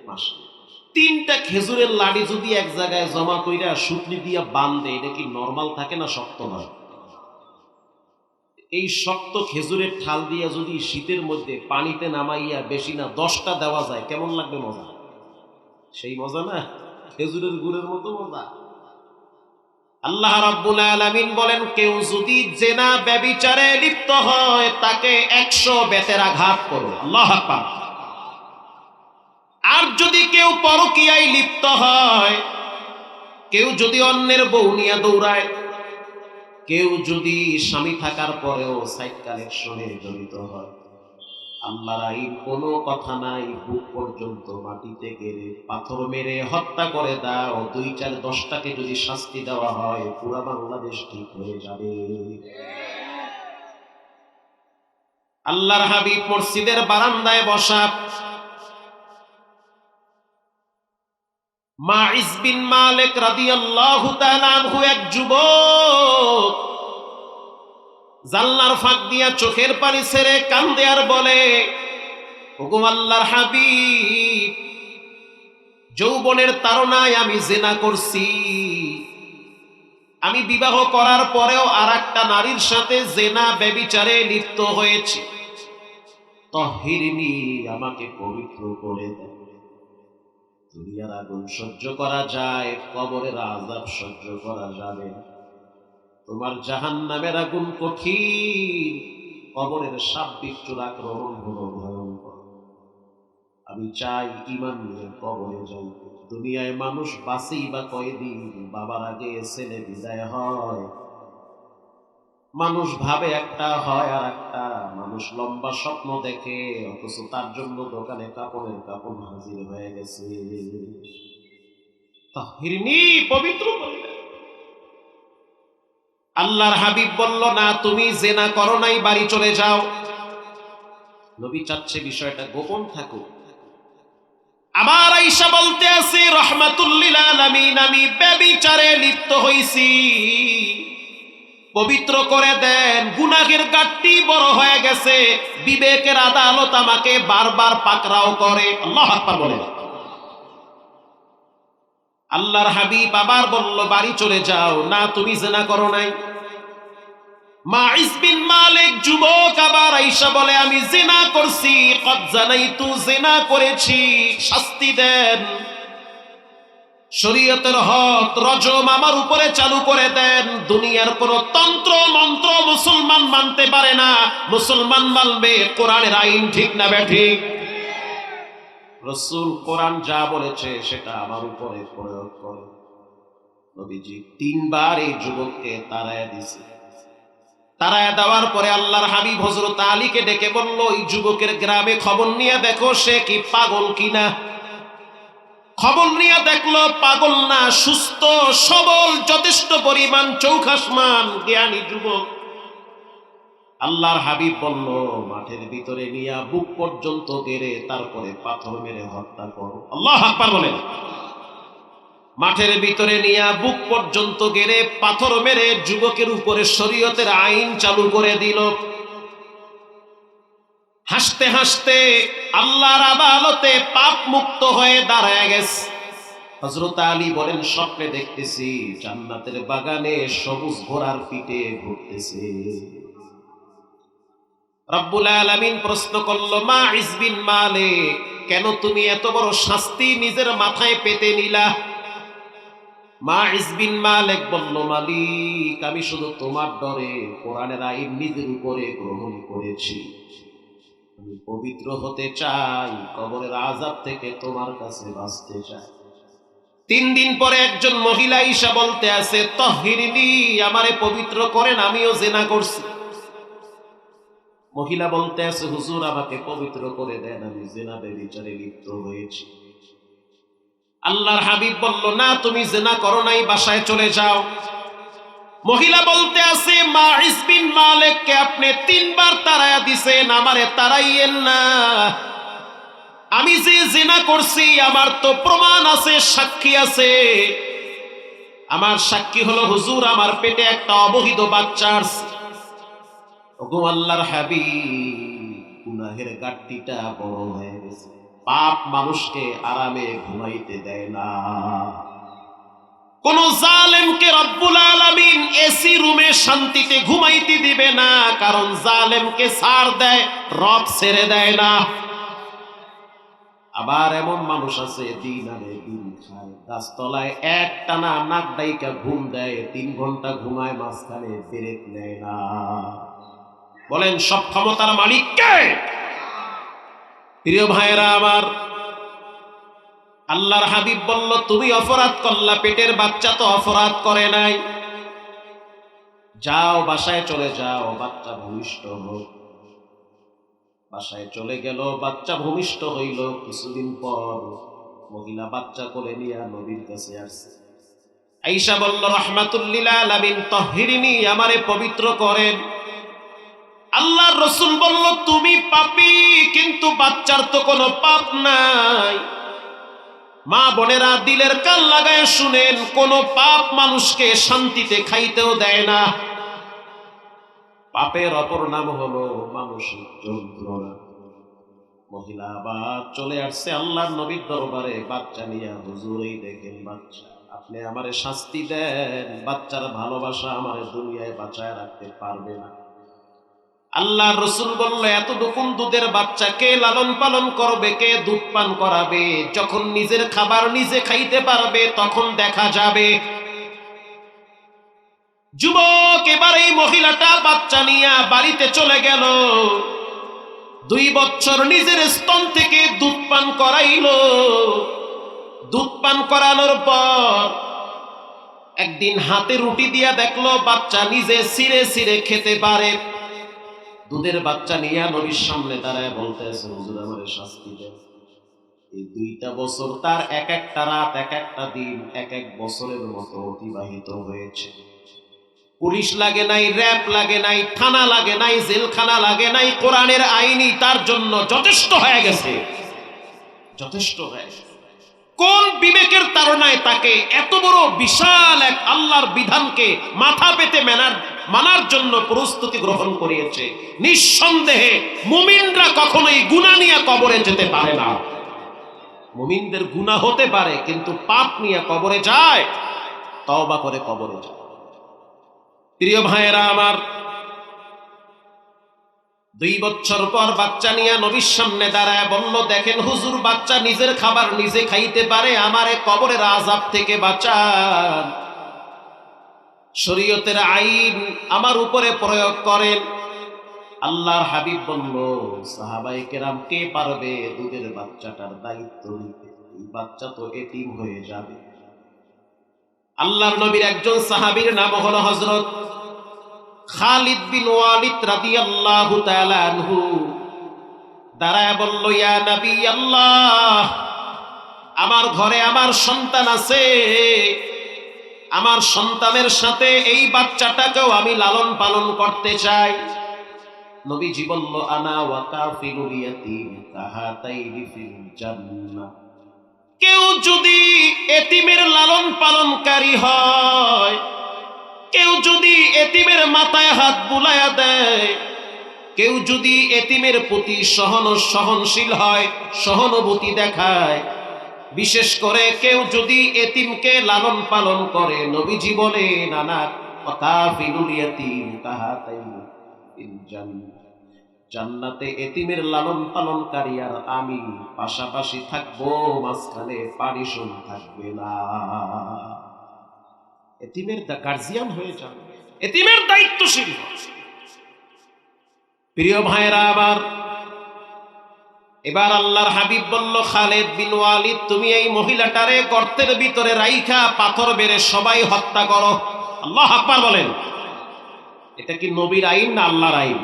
Speaker 1: মাশাআল্লাহ। 3টা খেজুরের লাড়ি যদি এক জায়গায় জমা কইরা সুতলি দিয়া বাঁধে, এটা কি নরমাল থাকে না শক্ত হয়? এই শক্ত খেজুরের ঠাল দিয়া যদি শীতের মধ্যে পানিতে নামাইয়া বেশি না 10টা দেওয়া যায়, কেমন লাগবে? মজা। সেই মজা না, খেজুরের গুড়ের মতো মজা। আল্লাহ রাব্বুল আলামিন বলেন, কেউ যদি জিনা ব্যভিচারে লিপ্ত হয়, তাকে 100 বেতের আঘাত করো। আল্লাহু আকবার। আর যদি কেউ পরকীয়ায় লিপ্ত হয়, কেউ যদি অন্যের বউ নিয়ে দৌড়ায়, কেউ যদি স্বামী থাকার পরেও সাইড কালেকশনে জড়িত হয়, আল্লাহর আইন কোনো কথা নাই, বুক পর্যন্ত মাটিতে গেড়ে পাথর মেরে হত্যা করে দাও। 2-4-10টাকে যদি শাস্তি দেওয়া হয়, পুরা বাংলাদেশ ঠিক হয়ে যাবে। আল্লাহর হাবিব মসজিদের বারান্দায় বসা, মাইজ বিন মালিক রাদিয়াল্লাহু তাআলা আনহু, এক যুবক, জানলার ফাঁক দিয়া চোখের পানি ছেড়ে কান্দে আর বলে, ওগো আল্লাহর হাবিব, যৌবনের তাড়নায় আমি জিনা করছি। আমি বিবাহ করার পরেও আরেকটা নারীর সাথে জিনা ব্যভিচারে লিপ্ত হয়েছি। তাহিরিনী, আমাকে পবিত্র করে দাও। দুনিয়ার আগুন সহ্য করা যায়, কবরের আযাব সহ্য করা যাবে না। তোমার জাহান্নামের আগুন কঠিন, কবরের সাপ বিচ্ছুর আক্রমণ হলো ভয়ঙ্কর। আমি চাই ঈমান নিয়ে কবরে যাই। দুনিয়ায় মানুষ বাঁচেই বা কয়দিন? বাবার আগে ছেলে বিদায় হয়, মানুষ ভাবে একটা, হয় আর একটা। মানুষ লম্বা স্বপ্ন দেখে, অথচ তার জন্য দোকানে কাপড়ের কাপড় হাজির হয়ে গেছে। তাহিরিনী, পবিত্র করবে। আল্লাহর হাবিব বলল, না, তুমি জিনা করো নাই, বাড়ি চলে যাও। নবী চাচ্ছে বিষয়টা গোপন থাকুক। আমার আয়েশা বলতে আছে, রাহমাতুল লিল আলামিন, আমি ব্যভিচারে লিপ্ত হইছি, পবিত্র করে দেন। গুনাহের গাট্টি বড় হয়ে গেছে, বিবেকের আদালত আমাকে বারবার পাকড়াও করে। আল্লাহু আকবার বলে। আল্লাহর হাবিব আবার বলল, বাড়ি চলে যাও। না, তুমি জিনা করো নাই। মাইজ বিন মালিক যুবক আবার আয়েশা বলে, আমি জিনা করছি, কদ জানাইতু, জিনা করেছি, শাস্তি দেন। শরীয়তের হক রজম আমার উপরে চালু করে দেন। দুনিয়ার কোন তন্ত্র মন্ত্র মুসলমান মানতে পারে না, মুসলমান মানবে কোরআনের আইন। ঠিক না ব্যাঠিক? রাসূল কোরআন যা বলেছে সেটা আমার উপরে প্রয়োগ করে। নবীজি 3 বার এই যুবককে তাড়ায়া দিয়েছে। তাড়ায়া দেওয়ার পরে আল্লাহর হাবিব হযরত আলীকে ডেকে বলল, এই যুবকের গ্রামে খবর নিয়ে দেখো সে কি পাগল কিনা। খবর নিয়ে দেখলো পাগল না, সুস্থ সবল, যথেষ্ট পরিমাণ চৌখাসমান জ্ঞানী যুবক। আল্লাহর হাবিব বলল, মাঠের ভিতরে নিয়ে বুক পর্যন্ত গেড়ে তারপরে পাথর মেরে হত্যা করো। আল্লাহু আকবার বলেন। মাঠের ভিতরে নিয়ে বুক পর্যন্ত গেড়ে পাথর মেরে যুবকের উপরে শরীয়তের আইন চালু করে দিল। হাসতে হাসতে আল্লাহর আদালতে পাপ মুক্ত হয়ে দাঁড়ায় গেছে। হযরত আলী বলেন, স্বপ্নে দেখতেছি জান্নাতের বাগানে সবুজ ঘোড়ার পিঠে ঘুরতেছে। রব্বুল আলামিন প্রশ্ন করলো, মাইজ বিন মালিক, কেন তুমি এত বড় শাস্তি নিজের মাথায় পেতে নিলা? মাইজ বিন মালিক বলল, মালিক, আমি শুধু তোমার ডরে কোরআনের আইন নিজের উপরে গ্রহণ করেছি। আমি পবিত্র হতে চাই, কবরের আযাব থেকে তোমার কাছে বাঁচতে চাই। 3 দিন পরে একজন মহিলা ঈশা বলতে আছে, তাহহিরনি, আমারে পবিত্র করেন, আমিও জিনা করছি। মহিলা বলতে আছে, হুজুর আমাকে পবিত্র করে দেন, আমি জিনা ব্যভিচারে লিপ্ত হয়েছি। আল্লাহর হাবিব বলল, না, তুমি জিনা করো নাই, বাসায় চলে যাও। মহিলা বলতে আছে, মাইজ বিন মালিককে আপনি 3 বার তাড়ায়া দিছেন, আমারে তাড়াইয়েন না। আমি যে জিনা করছি আমার তো প্রমাণ আছে, সাক্ষী আছে। আমার সাক্ষী হলো হুজুর আমার পেটে একটা অবহিত বাচ্চা আছে। ওগো আল্লাহর হাবিব, গুনাহের গাট্টিটা বড় হয়ে গেছে। পাপ মানুষকে আরামে ঘুমাইতে দেয় না। কোন জালেমকে রব্বুল আলামিন এসি রুমে শান্তিতে ঘুমাইতে দিবে না, কারণ জালেমকে ছাড় দেয়, রব ছেড়ে দেয় না। আবার এমন মানুষ আছে দিন আনে দিন খায়, গাছতলায় একটানা নাক ডাইকা ঘুম দেয়, 3 ঘন্টা ঘুমায়, মাঝখানে ব্রেক নেয় না। বলেন সব ক্ষমতার মালিক কে? প্রিয় ভাইরা আমার, আল্লাহর হাবিব বলল, তুমি অপরাধ করলা, পেটের বাচ্চা তো অপরাধ করে নাই। যাও বাসায় চলে যাও, বাচ্চা ভূমিষ্ঠ হোক। বাসায় চলে গেল, বাচ্চা ভূমিষ্ঠ হইল। কিছুদিন পর মহিলা বাচ্চা কোলে নিয়ে নবীর কাছে আসছে। আয়েশা বলল, রাহমাতুল লিল আলামিন, তাহহিরনি, আমারে পবিত্র করেন। আল্লাহর রাসূল বলল, তুমি পাপী, কিন্তু বাচ্চার তো কোনো পাপ নাই। মা বোনেরা দিলের কান লাগায় শুনেন, কোন পাপ মানুষকে শান্তিতে খাইতেও দেয় না। পাপের অপর নাম হলো মানসিক যন্ত্রণা। মহিলা আবার চলে আসছে আল্লাহর নবীর দরবারে বাচ্চা নিয়ে। হুজুর, এই দেখেন বাচ্চা, আপনি আমারে শাস্তি দেন, বাচ্চার ভালোবাসা আমারে দুনিয়ায় বাঁচায় রাখতে পারবে না। আল্লাহর রাসূল বলল, এতটুকু দুধের বাচ্চা কে লালন পালন করবে, কে দুধ পান করাবে? যখন নিজের খাবার নিজে খাইতে পারবে তখন দেখা যাবে। যুবক এবার এই মহিলাটা বাচ্চা নিয়ে বাড়িতে চলে গেল। 2 বছর নিজের স্তন থেকে দুধ পান করাইলো। দুধ পান করানোর পর একদিন হাতে রুটি দিয়া দেখলো বাচ্চা নিজে ছিঁড়ে ছিঁড়ে খেতে পারে। দুধের বাচ্চা নিয়ে নবীর সামনে দাঁড়ায় বলতেছে, হুজুর আমারে শাস্তি দেন। এই 2টা বছর তার এক একটা রাত, এক একটা দিন, এক এক বছরের মতো অতিবাহিত হয়েছে। পুলিশ লাগে নাই, র‍্যাব লাগে নাই, থানা লাগে নাই, জেলখানা লাগে নাই, কোরআনের আইনই তার জন্য যথেষ্ট হয়ে গেছে। যথেষ্ট হয়ে গেছে। কোন বিবেকের তাড়নায় তাকে এত বড় বিশাল এক আল্লাহর বিধানকে মাথা পেতে মানার জন্য প্রস্তুতি গ্রহণ করিয়েছে? নিঃসন্দেহে মুমিনরা কখনোই গুনাহ নিয়ে কবরে যেতে পারে না। মুমিনদের গুনাহ হতে পারে, কিন্তু পাপ নিয়ে কবরে যায়, তওবা করে কবরে যায়। প্রিয় ভাইয়েরা আমার, 2 বছর পর বাচ্চা নিয়ে নবীর সামনে দাঁড়ায় বলল, দেখেন হুজুর, বাচ্চা নিজের খাবার নিজে খাইতে পারে, আমারে কবরের আযাব থেকে বাঁচান, শরীয়তের আইন আমার উপরে প্রয়োগ করেন। আল্লাহর হাবিব বলল, সাহাবায়ে কেরাম কে পারবে দুধের বাচ্চাটার দায়িত্ব নিতে? এই বাচ্চা তো এতিম হয়ে যাবে। আল্লাহর নবীর একজন সাহাবীর নাম হলো হযরত খালিদ বিন ওয়ালিদ রাদিয়াল্লাহু তাআলা আনহু। দাঁড়ায় বলল, ইয়া নবী আল্লাহ, আমার ঘরে আমার সন্তান আছে, আমার সন্তানের সাথে এই বাচ্চাটাকেও আমি লালন পালন করতে চাই। নবীজি বলল, আনা ওয়া কাফিলুল ইয়াতীম কাহাতাইনি ফিল জান্নাহ। কেউ যদি এতিমের লালন পালনকারী হয়, কেউ যদি এতিমের মাথায় হাত বুলায়া দেয়, কেউ যদি এতিমের প্রতি সহনশীল হয়, সহানুভূতি দেখায়, বিশেষ করে কেউ যদি এতিমকে লালন পালন করে, নবীজি বলেন, আনা ওয়া কাফিলুল ইয়াতীম কাহাতাইনি ফিল জান্নাহ। জান্নাতে এতিমের লালন পালনকারী আর আমি পাশাপাশি থাকবো, মাঝখানে পারিশন থাকবে না। এতিমের গার্জিয়ান হয়ে যান, এতিমের দায়িত্বশীল। প্রিয় ভাইরা আবার এবার আল্লাহর হাবিব বলল, খালিদ বিন ওয়ালিদ, তুমি এই মহিলাটারে গর্তের ভিতরে রাইখা পাথর বেড়ে সবাই হত্যা করো। আল্লাহু আকবার বলেন। এটা কি নবীর আইন না আল্লাহর আইন?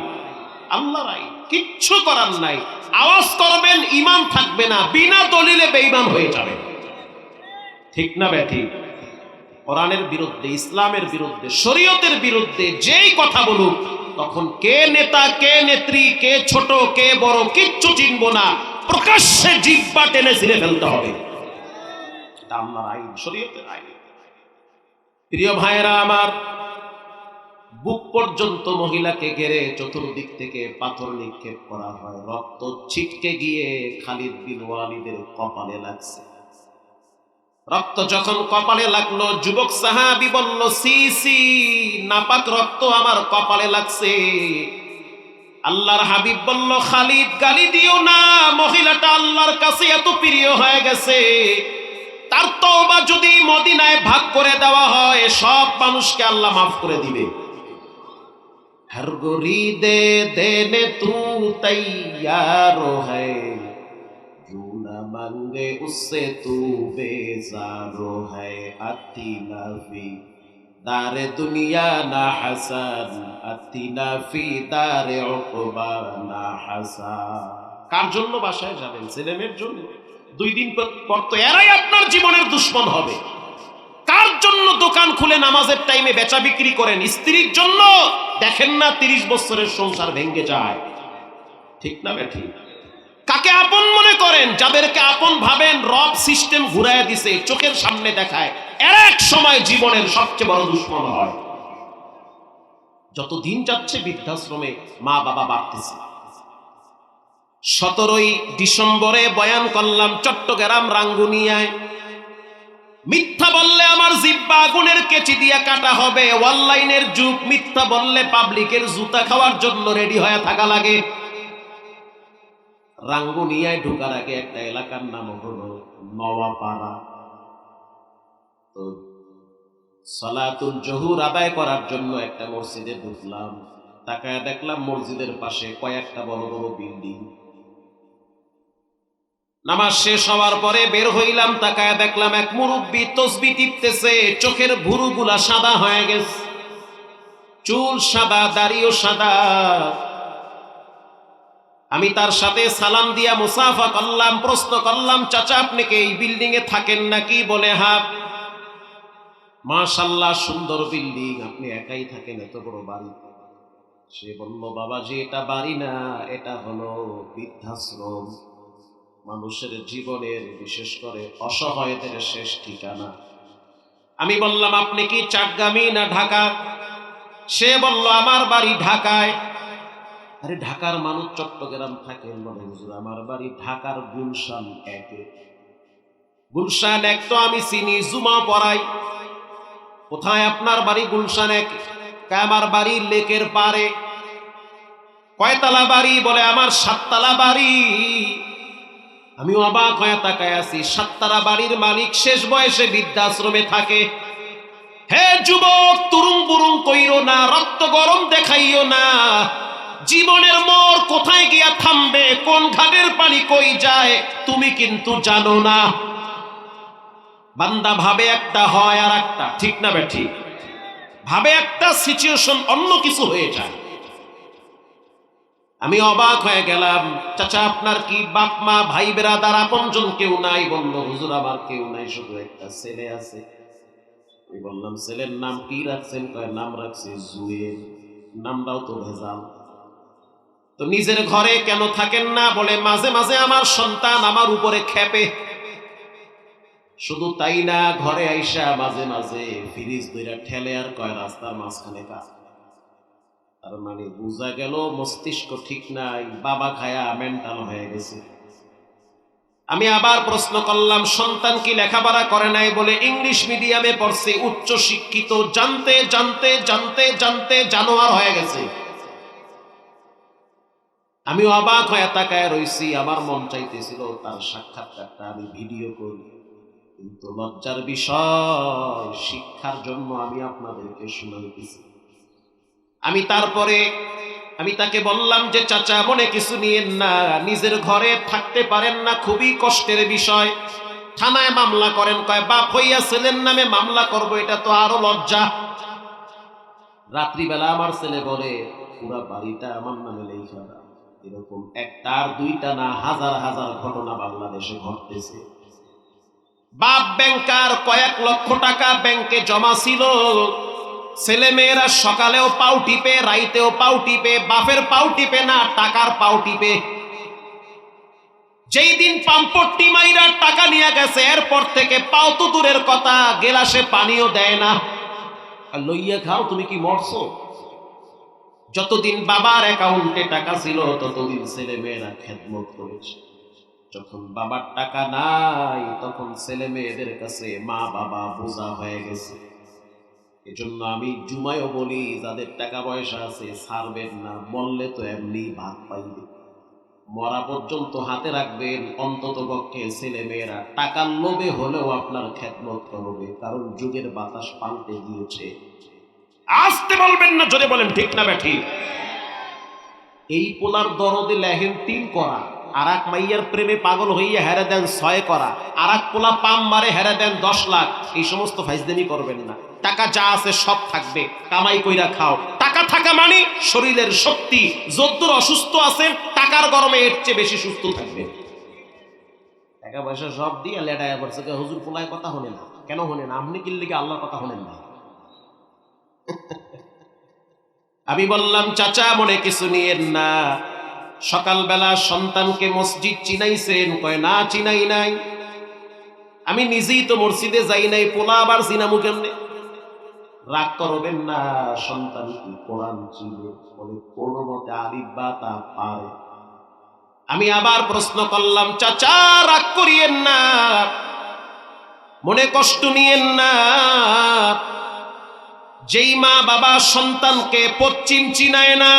Speaker 1: আল্লাহর আইন, কিচ্ছু করার নাই। আওয়াজ করবেন, ঈমান থাকবে না, বিনা দলিলে বেঈমান হয়ে যাবে। ঠিক না ব্যাঠিক? কোরআনের বিরুদ্ধে, ইসলামের বিরুদ্ধে, শরীয়তের বিরুদ্ধে যেই কথা বলুক, তখন কে নেতা, কে নেত্রী, কে ছোট, কে বড়, কিচ্ছু চিনব না, প্রকাশ্যে জিহ্বা টেনে ছিঁড়ে ফেলতে হবে। এটা আল্লাহর আইন, শরীয়তের আইন। প্রিয় ভাইয়েরা আমার, বুক পর্যন্ত মহিলাকে ঘেরে চতুর্দিক থেকে পাথর নিক্ষেপ করা হয়। রক্ত ছিটকে গিয়ে খালিদ বিন ওয়ালিদের কপালে লাগছে। রক্ত যখন কপালে লাগলো, যুবক সাহাবী বলল, সি সি, নাপাক রক্ত আমার কপালে লাগছে। আল্লাহর হাবিব বলল, খালিদ, গালি দিও না, মহিলাটা আল্লাহর কাছে এত প্রিয় হয়ে গেছে, তার তওবা যদি মদিনায় ভাগ করে দেওয়া হয়, সব মানুষকে আল্লাহ মাফ করে দিবে। हर गोरी दे देने तू तैयार है, जो न मांगे उससे तू बेजार है। अति नफी दारे दुनिया ना हसन, अति नफी दारे उक़बा ना हसन। কার জন্য বাসায় যাবেন? ছেলেমেয়ের জন্য? 2 দিন পর তো এরাই আপনার জীবনের দুশমন হবে। কার জন্য দোকান খুলে নামাজের টাইমে বেচা বিক্রি করেন? স্ত্রীর জন্য। দেখেন না 30 বছরের সংসার ভেঙে যায়। ঠিক না বেঠি? কাকে আপন মনে করেন? যাদেরকে আপন ভাবেন, রব সিস্টেম ঘুরায় দিছে, চোখের সামনে দেখায়, এর এক সময় জীবনের সবচেয়ে বড় দুশমন হয়। যত দিন যাচ্ছে বৃদ্ধাশ্রমে মা বাবা বাড়তেছে। 17ই ডিসেম্বরে বয়ান করলাম চট্টগ্রাম রাঙ্গুনিয়ায়। মিথ্যা বললে আমার জিহ্বা আগুনের কেচি দিয়ে কাটা হবে। অনলাইনের যুগ, মিথ্যা বললে পাবলিকের জুতা খাওয়ার জন্য রেডি হয়ে থাকা লাগে। রাঙ্গুনিয়ায় ঢোকার আগে একটা এলাকার নাম হলো নওয়াপাড়া। তো সালাতুল জোহর আদায় করার জন্য একটা মসজিদে ঢুকলাম। তাকায় দেখলাম মসজিদের পাশে কয়েকটা বড় বড় বিল্ডিং। নামাজ শেষ হওয়ার পরে বের হইলাম, তাকায় দেখলাম এক মুরব্বি তসবিহ টিপতেছে, চোখের ভুরুগুলা সাদা হয়ে গেছে, চুল সাদা, দাড়িও সাদা। আমি তার সাথে সালাম দিয়া মুসাফা করলাম, প্রশ্ন করলাম, চাচা আপনি কি এই বিল্ডিং এ থাকেন নাকি? বলে হ্যাঁ। মাশাআল্লাহ, সুন্দর বিল্ডিং, আপনি একাই থাকেন এত বড় বাড়ি? সে বলল, বাবাজি এটা বাড়ি না, এটা হলো বৃদ্ধাশ্রম, মানুষের জীবনের, বিশেষ করে অসহায়দের শেষ ঠিকানা। আমি বললাম, আপনি কি চাটগামি না ঢাকা? সে বলল, আমার বাড়ি ঢাকায়। আরে ঢাকার মানুষ চট্টগ্রাম থাকেন? বলে হুজুর আমার বাড়ি ঢাকার গুলশান 1। গুলশান 1 তো আমি চিনি, জুমা পড়াই। কোথায় আপনার বাড়ি? গুলশান 1। আমার বাড়ি লেকের পারে। কয়তলা বাড়ি? বলে আমার 7 তলা বাড়ি। আমি অবাক হয়ে তাকায় আছি, 7 তলা বাড়ির মালিক শেষ বয়সে বৃদ্ধাশ্রমে থাকে। হে যুবক, তুরুং বুরুং কইরো না, রক্ত গরম দেখাইও না। জীবনের মোড় কোথায় গিয়া থামবে, কোন ঘাটের পানি কই যায় তুমি কিন্তু জানো না। বান্দা ভাবে একটা, হয় আর একটা, ঠিক না বেঠি? ভাবে একটা, সিচুয়েশন অন্য কিছু হয়ে যায়। আমি অবাক হয়ে গেলাম। চাচা আপনার কি বাপ মা ভাই বেরাদার আপনজন কেউ নাই? বলল হুজুর আমার কেউ নাই, শুধু একটা ছেলে আছে। আমি বললাম ছেলের নাম কি রাখছেন? কয় নাম রাখছে জুয়েল। নামটাও তো ভেজাল। তো নিজের ঘরে কেন থাকেন না? বলে মাঝে মাঝে আমার সন্তান আমার উপরে খেপে। শুধু তাই না, ঘরে আইসা মাঝে মাঝে ফ্রিজ ধইরা ঠেলে আর কয় রাস্তার মাঝখানে কাজ। তার মানে বুঝা গেল মস্তিষ্ক ঠিক নাই, বাবা খায়া মেন্টাল হয়ে গেছে। আমি আবার প্রশ্ন করলাম সন্তান কি লেখাপড়া করে নাই? বলে ইংলিশ মিডিয়ামে পড়ছে, উচ্চ শিক্ষিত। জানতে জানতে জানতে জানতে জানোয়ার হয়ে গেছে। আমি অবাক হয়ে তাকায় রইছি। আমার মন চাইতেছিল তার সাক্ষাৎকারটা আমি ভিডিও করি, কিন্তু লজ্জার বিষয়, শিক্ষার জন্য আমি আপনাদেরকে শোনাইতেছি। আমি তাকে বললাম যে চাচা মনে কিছু নিয়েন না, নিজের ঘরে থাকতে পারেন না, খুবই কষ্টের বিষয়, থানায় মামলা করেন। কয় বাপ হইয়া ছেলের নামে মামলা করব, এটা তো আরো লজ্জা। রাত্রিবেলা আমার ছেলে বলে পুরা বাড়িটা আমার নামে লেখা দাও। এরকম একটা আর দুইটা না, হাজার হাজার ঘটনা বাংলাদেশে ঘটতেছে। বাপ ব্যাংকার, কয়েক লক্ষ টাকা ব্যাংকে জমা ছিল। ছেলে মেয়েরা সকালেও পাও টিপে, রাইতেও পাও টিপে। বাপের পাও টিপে না, টাকার পাও টিপে। যেই দিন পাম্পট্টি মাইরা টাকা নিয়ে গেছে, এরপর থেকে পাও তো দূরের কথা, গেলাসে পানিও দেয় না। আর লইয়া খাও, তুমি কি মরছো? যতদিন বাবার অ্যাকাউন্টে টাকা ছিল ততদিন ছেলে মেয়েরা খেদমত করেছে। যখন বাবার টাকা নাই, তখন ছেলে মেয়েদের কাছে মা বাবা বোঝা হয়ে গেছে। এজন্য আমি জুমায়ও বলি, যাদের টাকা পয়সা আছে ছাড়বেন না, মরলে তো এমনি ভাগ পাইবে। মরা পর্যন্ত হাতে রাখবেন, অন্তত পক্ষে ছেলে মেয়েরা টাকার লোভে হলেও আপনার খেদমত করবে, কারণ যুগের বাতাস পাল্টে গিয়েছে। আসতে বলবেন না, জোরে বলেন ঠিক না বেঠি? এই পোলার দরদে লেহেন 3 করা, আর এক মাইয়ার প্রেমে পাগল হইয়া হেরে দেন 6 করা, আর এক পোলা পাম মারে হেরে দেন 10 লাখ। এই সমস্ত ফাইজদামি করবেন না। টাকা যা আছে সব থাকবে, কামাই কইরা খাও। টাকা থাকা মানে শরীরের শক্তি। যদ্দূর অসুস্থ আছেন, টাকার গরমে এর চেয়ে বেশি সুস্থ থাকবে। টাকা পয়সা সব দিয়ে লেটায় পড়ছে। হুজুর পোলায় কথা হনে না কেন? হনে না আপনি কি লিগে আল্লাহর কথা হনেন না? আমি বললাম চাচা মনে কিছু নিয়েন না। সকালবেলা সন্তানকে মসজিদ চিনাইছেন? কয় না চিনাই নাই। আমি নিজেই তো মসজিদে যাই নাই, পোলা আবার চিনামু কেমনে? রাগ করবেন না, সন্তান কি কোরআন চিনে? বলে কোনো মতে আলিফ বা তা পারে। আমি আবার প্রশ্ন করলাম চাচা রাগ করিয়েন না, মনে কষ্ট নিয়েন না। যেই মা বাবা সন্তানকে পশ্চিম চিনায় না,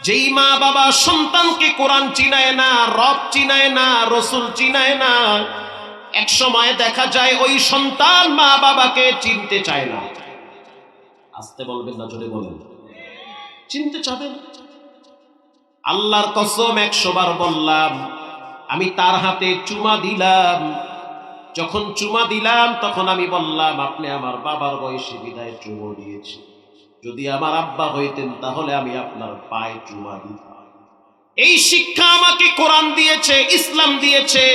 Speaker 1: যেই মা বাবা সন্তানকে কোরআন চিনায় না, রব চিনায় না, রসুল চিনায় না, এক সময় দেখা যায় ওই সন্তান মা বাবাকে চিনতে চায় না। আসতে বলবেন না, জোরে বলেন। চিনতে চাবেন? আল্লাহর কসম 100 বার বললাম, আমি তার হাতে চুমা দিলাম। যখন চুমা দিলাম তখন আমি বললাম আপনি আমার বাবার বয়সী বিদায় চুমো দিয়েছি, যদি আমার আব্বা হইতেন তাহলে আমি আপনার পায়ে চুমা দিতাম। এই শিক্ষা আমাকে কোরআন দিয়েছে, ইসলাম দিয়েছে,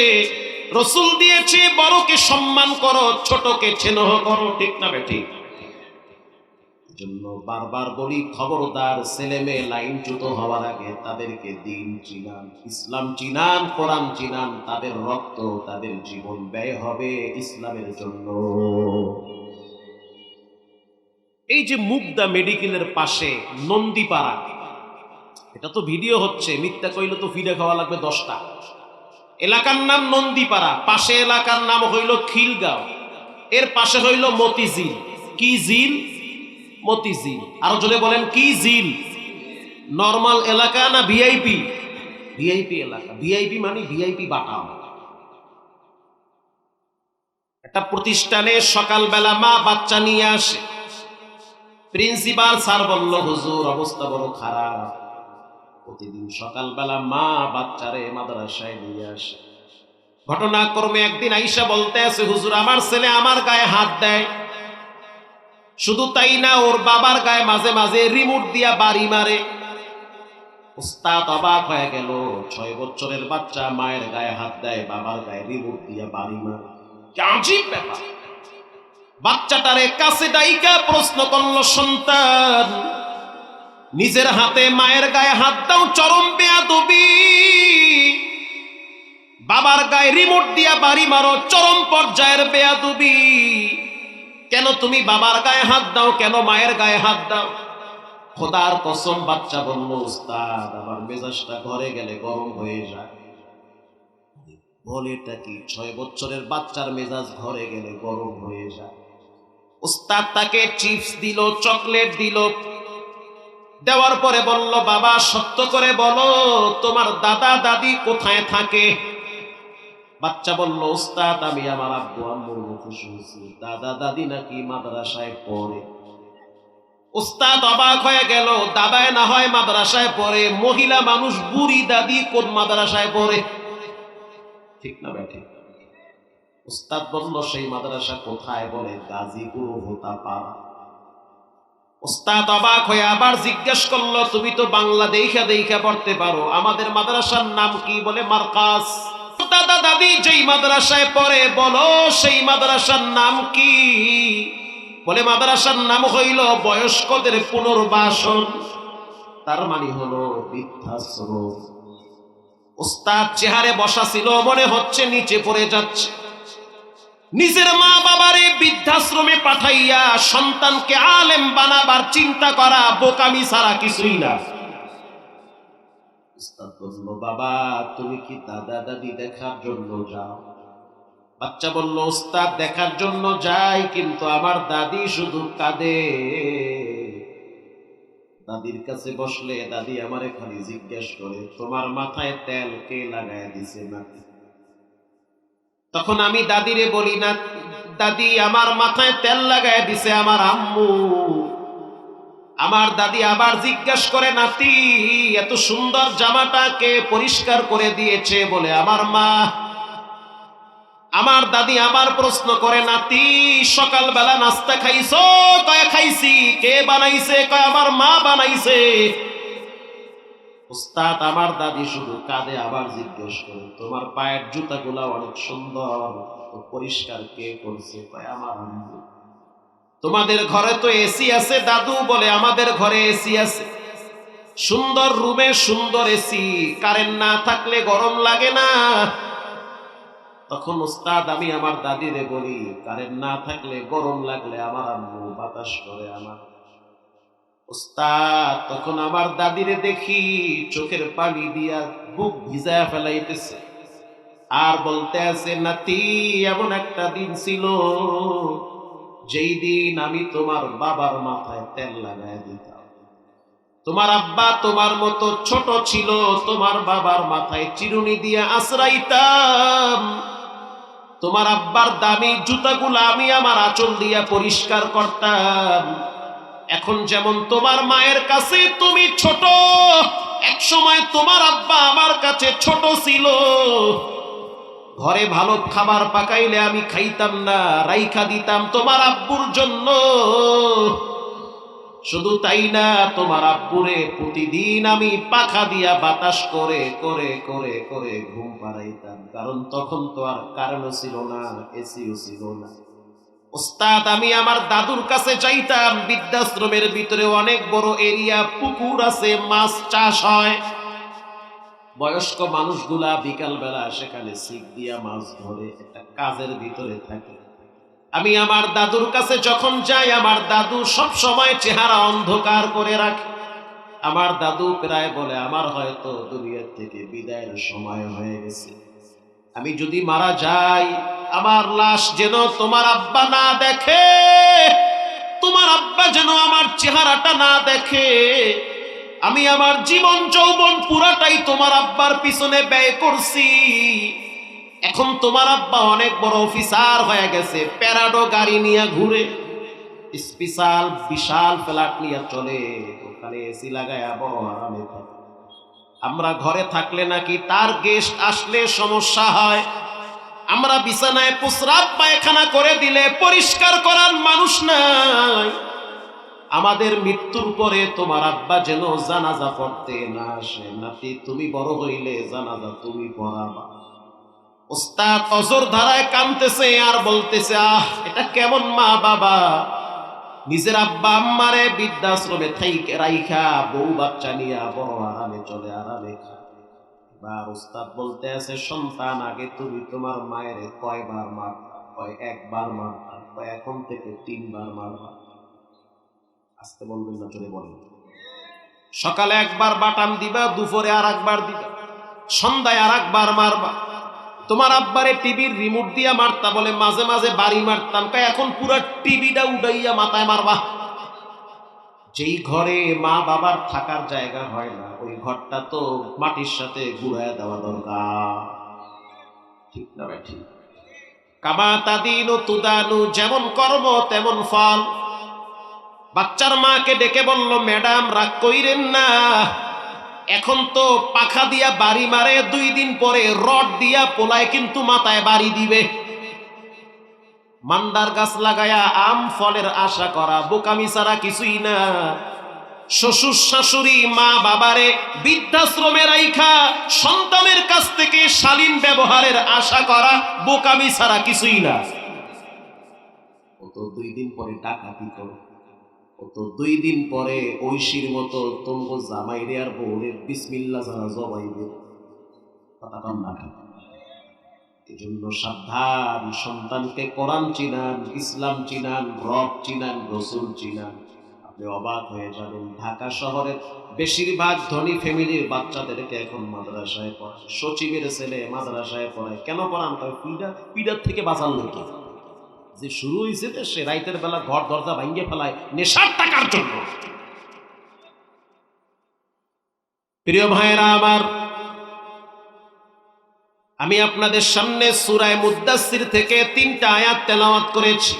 Speaker 1: রসুল দিয়েছে। বড়কে সম্মান করো, ছোটকে স্নেহ করো, ঠিক না বেঠিক? জন্য বারবার বলি খবরদার, ছেলে মেয়ে লাইনচ্যুত হওয়ার আগে তাদেরকে দিন চিনান, ইসলাম চিনান, কোরআন চিনান। তাদের রক্ত, তাদের জীবন ব্যয় হবে ইসলামের জন্য। এই যে মুগদা মেডিকেলের পাশে নন্দীপাড়া, এটা তো ভিডিও হচ্ছে, মিথ্যা কইলে তো ফিরে খাওয়া লাগবে 10টা। এলাকার নাম নন্দীপাড়া, পাশে এলাকার নাম হইল খিলগাঁও, এর পাশে হইল মতিঝিল। কি ঝিল? মতিঝিল। আরো জোরে বলেন কি ঝিল? নরমাল এলাকা না ভিআইপি? ভিআইপি এলাকা। ভিআইপি মানে ভিআইপি বাটাম। একটা প্রতিষ্ঠানে সকালবেলা মা বাচ্চা নিয়ে আসে, প্রিন্সিপাল স্যার বলল হুজুর অবস্থা বড় খারাপ, প্রতিদিন সকালবেলা মা বাচ্চারে মাদ্রাসায় নিয়ে আসে। ঘটনাক্রমে একদিন আইসা বলতে আছে হুজুর আমার ছেলে আমার গায়ে হাত দেয়, শুধু তাই না ওর বাবার গায়ে মাঝে মাঝে রিমোট দিয়া বাড়ি মারে। উস্তাদ অবাক হয়ে গেল, 6 বছরের বাচ্চা মায়ের গায়ে হাত দেয়, বাবার গায়ে রিমোট দিয়া বাড়ি মারে, কি আজীব ব্যাপার। বাচ্চাটারে কাছে ডাইকা প্রশ্ন করলো, সন্তান নিজের হাতে মায়ের গায়ে হাত দাও, চরম বেয়াদবি। বাবার গায়ে রিমোট দিয়া বাড়ি মারো, চরম পর্যায়ের বেয়াদবি। কেন তুমি বাবার গায়ে হাত দাও, কেন মায়ের গায়ে হাত দাও? খোদার কসম বাচ্চা বলল উস্তাদ আমার মেজাজটা ঘরে গেলে গরম হয়ে যায়। বলেটা কি? 6 বছরের বাচ্চার মেজাজ ঘরে গেলে গরম হয়ে যায়। উস্তাদ তাকে চিপস দিল, চকলেট দিল, দেওয়ার পরে বলল বাবা সত্য করে বলো তোমার দাদা দাদি কোথায় থাকে? বাচ্চা বলল উস্তাদ আমি আমার আব্বু আম্মুর মুখে শুনছি দাদা দাদি নাকি মাদ্রাসায় পড়ে। উস্তাদ অবাক হয়ে গেল, দাদায় না হয় মাদ্রাসায় পড়ে, মহিলা মানুষ বুড়ি দাদি কোন মাদ্রাসায় পড়ে? ঠিক না ব্যাঠিক? উস্তাদ বলল সেই মাদ্রাসা কোথায়? বলে গাজীপুর হোতাপাড়া। উস্তাদ অবাক হয়ে আবার জিজ্ঞেস করলো তুমি তো বাংলা দেখা দেখা পড়তে পারো, আমাদের মাদ্রাসার নাম কি? বলে মার্কাজ। দাদা দাদি যেই মাদ্রাসায় পড়ে বলো সেই মাদ্রাসার নাম কি? বলে মাদ্রাসার নাম হইল বয়স্কদের পুনর্বাসন, তার মানে হলো বৃদ্ধাশ্রম। উস্তাদ চেহারে বসা ছিল, মনে হচ্ছে নিচে পড়ে যাচ্ছে। নিজের মা বাবারে বৃদ্ধাশ্রমে পাঠাইয়া সন্তানকে আলেম বানাবার চিন্তা করা বোকামি ছাড়া কিছুই না। উস্তাদ বলল বাবা তুমি কি দাদা দাদি দেখার জন্য যাও? বাচ্চা বলল উস্তাদ দেখার জন্য যাই, কিন্তু আমার দাদি শুধু কাঁদে। দাদির কাছে বসলে দাদি আমারে খালি জিজ্ঞেস করে তোমার মাথায় তেল কে লাগায় দিছে নাকি? তখন আমি দাদিরে বলি না দাদি আমার মাথায় তেল লাগায় দিছে আমার আম্মু। আমার দাদি আবার জিজ্ঞেস করে নাতি এত সুন্দর জামাটাকে পরিষ্কার করে দিয়েছে? বলে আমার মা। আমার দাদি আবার প্রশ্ন করে নাতি সকালবেলা নাস্তা খাইছো? কয় খাইছি। কে বানাইছে? কয় আমার মা বানাইছে। উস্তাদ আমার দাদি শুধু কাঁদে, আবার জিজ্ঞেস করে তোমার পায়ের জুতাগুলা অনেক সুন্দর, পরিষ্কার কে করছে? কয় আমার আম্মু। তোমাদের ঘরে তো এসি আছে দাদু? বলে আমাদের ঘরে এসি আছে, সুন্দর রুমে সুন্দর এসি, কারেন্ট না থাকলে গরম লাগে না। তখন উস্তাদ আমি আমার দাদিরে বলি কারেন্ট না থাকলে গরম লাগলে আমার আম্মু বাতাস করে আমার। উস্তাদ তখন আমার দাদিরে দেখি চোখের পানি দিয়া বুক ভিজায়া ফেলাইতেছে, আর বলতে আছে নাতি এমন একটা দিন ছিল যেই দিন আমি তোমার বাবার মাথায় তেল লাগায় দিতাম। তোমার আব্বা তোমার মতো ছোট ছিল, তোমার বাবার মাথায় চিরুনি দিয়ে আশ্রাইতাম। তোমার আব্বার দামি জুতাগুলো আমি আমার আঁচল দিয়া পরিষ্কার করতাম। এখন যেমন তোমার মায়ের কাছে তুমি ছোট, এক সময় তোমার আব্বা আমার কাছে ছোট ছিল। ঘরে ভালো খাবার পাকাইলে আমি খাইতাম না, রাইখা দিতাম তোমার আব্বুর জন্য। শুধু তাই না তোমার আব্বুরে প্রতিদিন আমি পাখা দিয়া বাতাস করে করে করে করে ঘুম পাড়াইতাম, কারণ তখন তো আর কারেন্টও ছিল না, এসিও ছিল না। ওস্তাদ আমি আমার দাদুর কাছে যাইতাম, বৃদ্ধাশ্রমের ভিতরে অনেক বড় এরিয়া, পুকুর আছে, মাছ চাষ হয়। বয়স্ক মানুষগুলা বিকাল বেলা সেখানে ছিপ দিয়া মাছ ধরে, একটা কাজের ভিতরে থাকে। আমি আমার দাদুর কাছে যখন যাই আমার দাদু সব সময় চেহারা অন্ধকার করে রাখে। আমার দাদু প্রায় বলে আমার হয়তো দুনিয়া থেকে বিদায়ের সময় হয়ে গেছে, আমি যদি মারা যাই আমার লাশ যেন তোমার আব্বা না দেখে, তোমার আব্বা যেন আমার চেহারাটা না দেখে। আমি আমার জীবন যৌবন পুরাটাই তোমার আব্বার পিছনে ব্যয় করছি। এখন তোমার আব্বা অনেক বড় অফিসার হয়ে গেছে, প্যারাডো গাড়ি নিয়ে ঘুরে, স্পেশাল বিশাল ফ্ল্যাট নিয়ে চলে, ওখানে এসি লাগায়া বড় আরামে থাকে। আমরা ঘরে থাকলে নাকি তার গেস্ট আসলে সমস্যা হয়। আমরা বিছানায় প্রস্রাব পায়খানা করে দিলে পরিষ্কার করার মানুষ নাই। আমাদের মৃত্যুর পরে তোমার আব্বা যেন জানাজা পড়তে না আসে। নাতি, তুমি বড় হইলে জানাজা তুমি পড়াবা। ওস্তাদ অজর ধারায় কাঁদতেছে আর বলতেছে, আহ, এটা কেমন মা বাবা, নিজের আব্বা আম্মারে বৃদ্ধাশ্রমে থাইকে রাইখা বউ বাচ্চা নিয়ে বড় আরামে চলে, আরামে খায়। বা ওস্তাদ বলতে আছে, সন্তান, আগে তুমি তোমার মায়ের কয়বার মারতা? কয় একবার মারতা। কয় এখন থেকে 3 বার মারবা। আসতে বলবেন না, চলে বলেন। সকালে একবার বাটাম দিবা, দুপুরে আর একবার দিবা, সন্ধ্যায় আর একবার মারবা। তোমার আব্বারে টিভির রিমোট দিয়া মারতা, বলে মাঝে মাঝে বাড়ি মারতাম। কয় এখন পুরো টিভিটা উড়াইয়া মাথায় মারবা। যেই ঘরে মা বাবার থাকার জায়গা হয় না, ওই ঘরটা তো মাটির সাথে গুড়ায় দেওয়া দরকার, ঠিক না ভাই? ঠিক। কামা তাদিনু তুদানু, যেমন কর্ম তেমন ফল। বাচ্চার মাকে ডেকে বলল, ম্যাডাম রাগ কইরেন না, এখন তো পাখা দিয়া বাড়ি মারে, 2 দিন পরে রড দিয়া পোলায় কিন্তু মাথায় বাড়ি দিবে। মান্দার গাছ লাগায়া আম ফলের আশা করা বোকামি ছাড়া কিছুই না। শ্বশুর শাশুড়ি মা বাবারে বৃদ্ধাশ্রমে রাইখা সন্তানের কাছ থেকে শালীন ব্যবহারের আশা করা বোকামি ছাড়া কিছুই না। ও তো 2 দিন পরে ডাকাতি করে, ও তো 2 দিন পরে ঐশীর মতো তোমাকে জামাইরে আর বউরে বিসমিল্লাহ জানা জবাইবে। কথা কম না। এজন্য সাবধান, সন্তানকে কোরআন চিনান, ইসলাম চিনান, রব চিনান, রসুল চিনান। আপনি অবাক হয়ে যাবেন, ঢাকা শহরের বেশিরভাগ ধনী ফ্যামিলির বাচ্চাদেরকে এখন মাদ্রাসায় পড়ায়। সচিবের ছেলে মাদ্রাসায় পড়ায়। কেন পড়ান? পিডার থেকে বাঁচার লোকে যে শুরু হয়েছে, সে রাইতের বেলা ঘর দরজা ভাঙ্গে ফেলায় নেশার টাকার জন্য। প্রিয় ভাইরা আমার, আমি আপনাদের সামনে সূরা মুদ্দাসসির থেকে 3টা আয়াত তেলাওয়াত করেছি।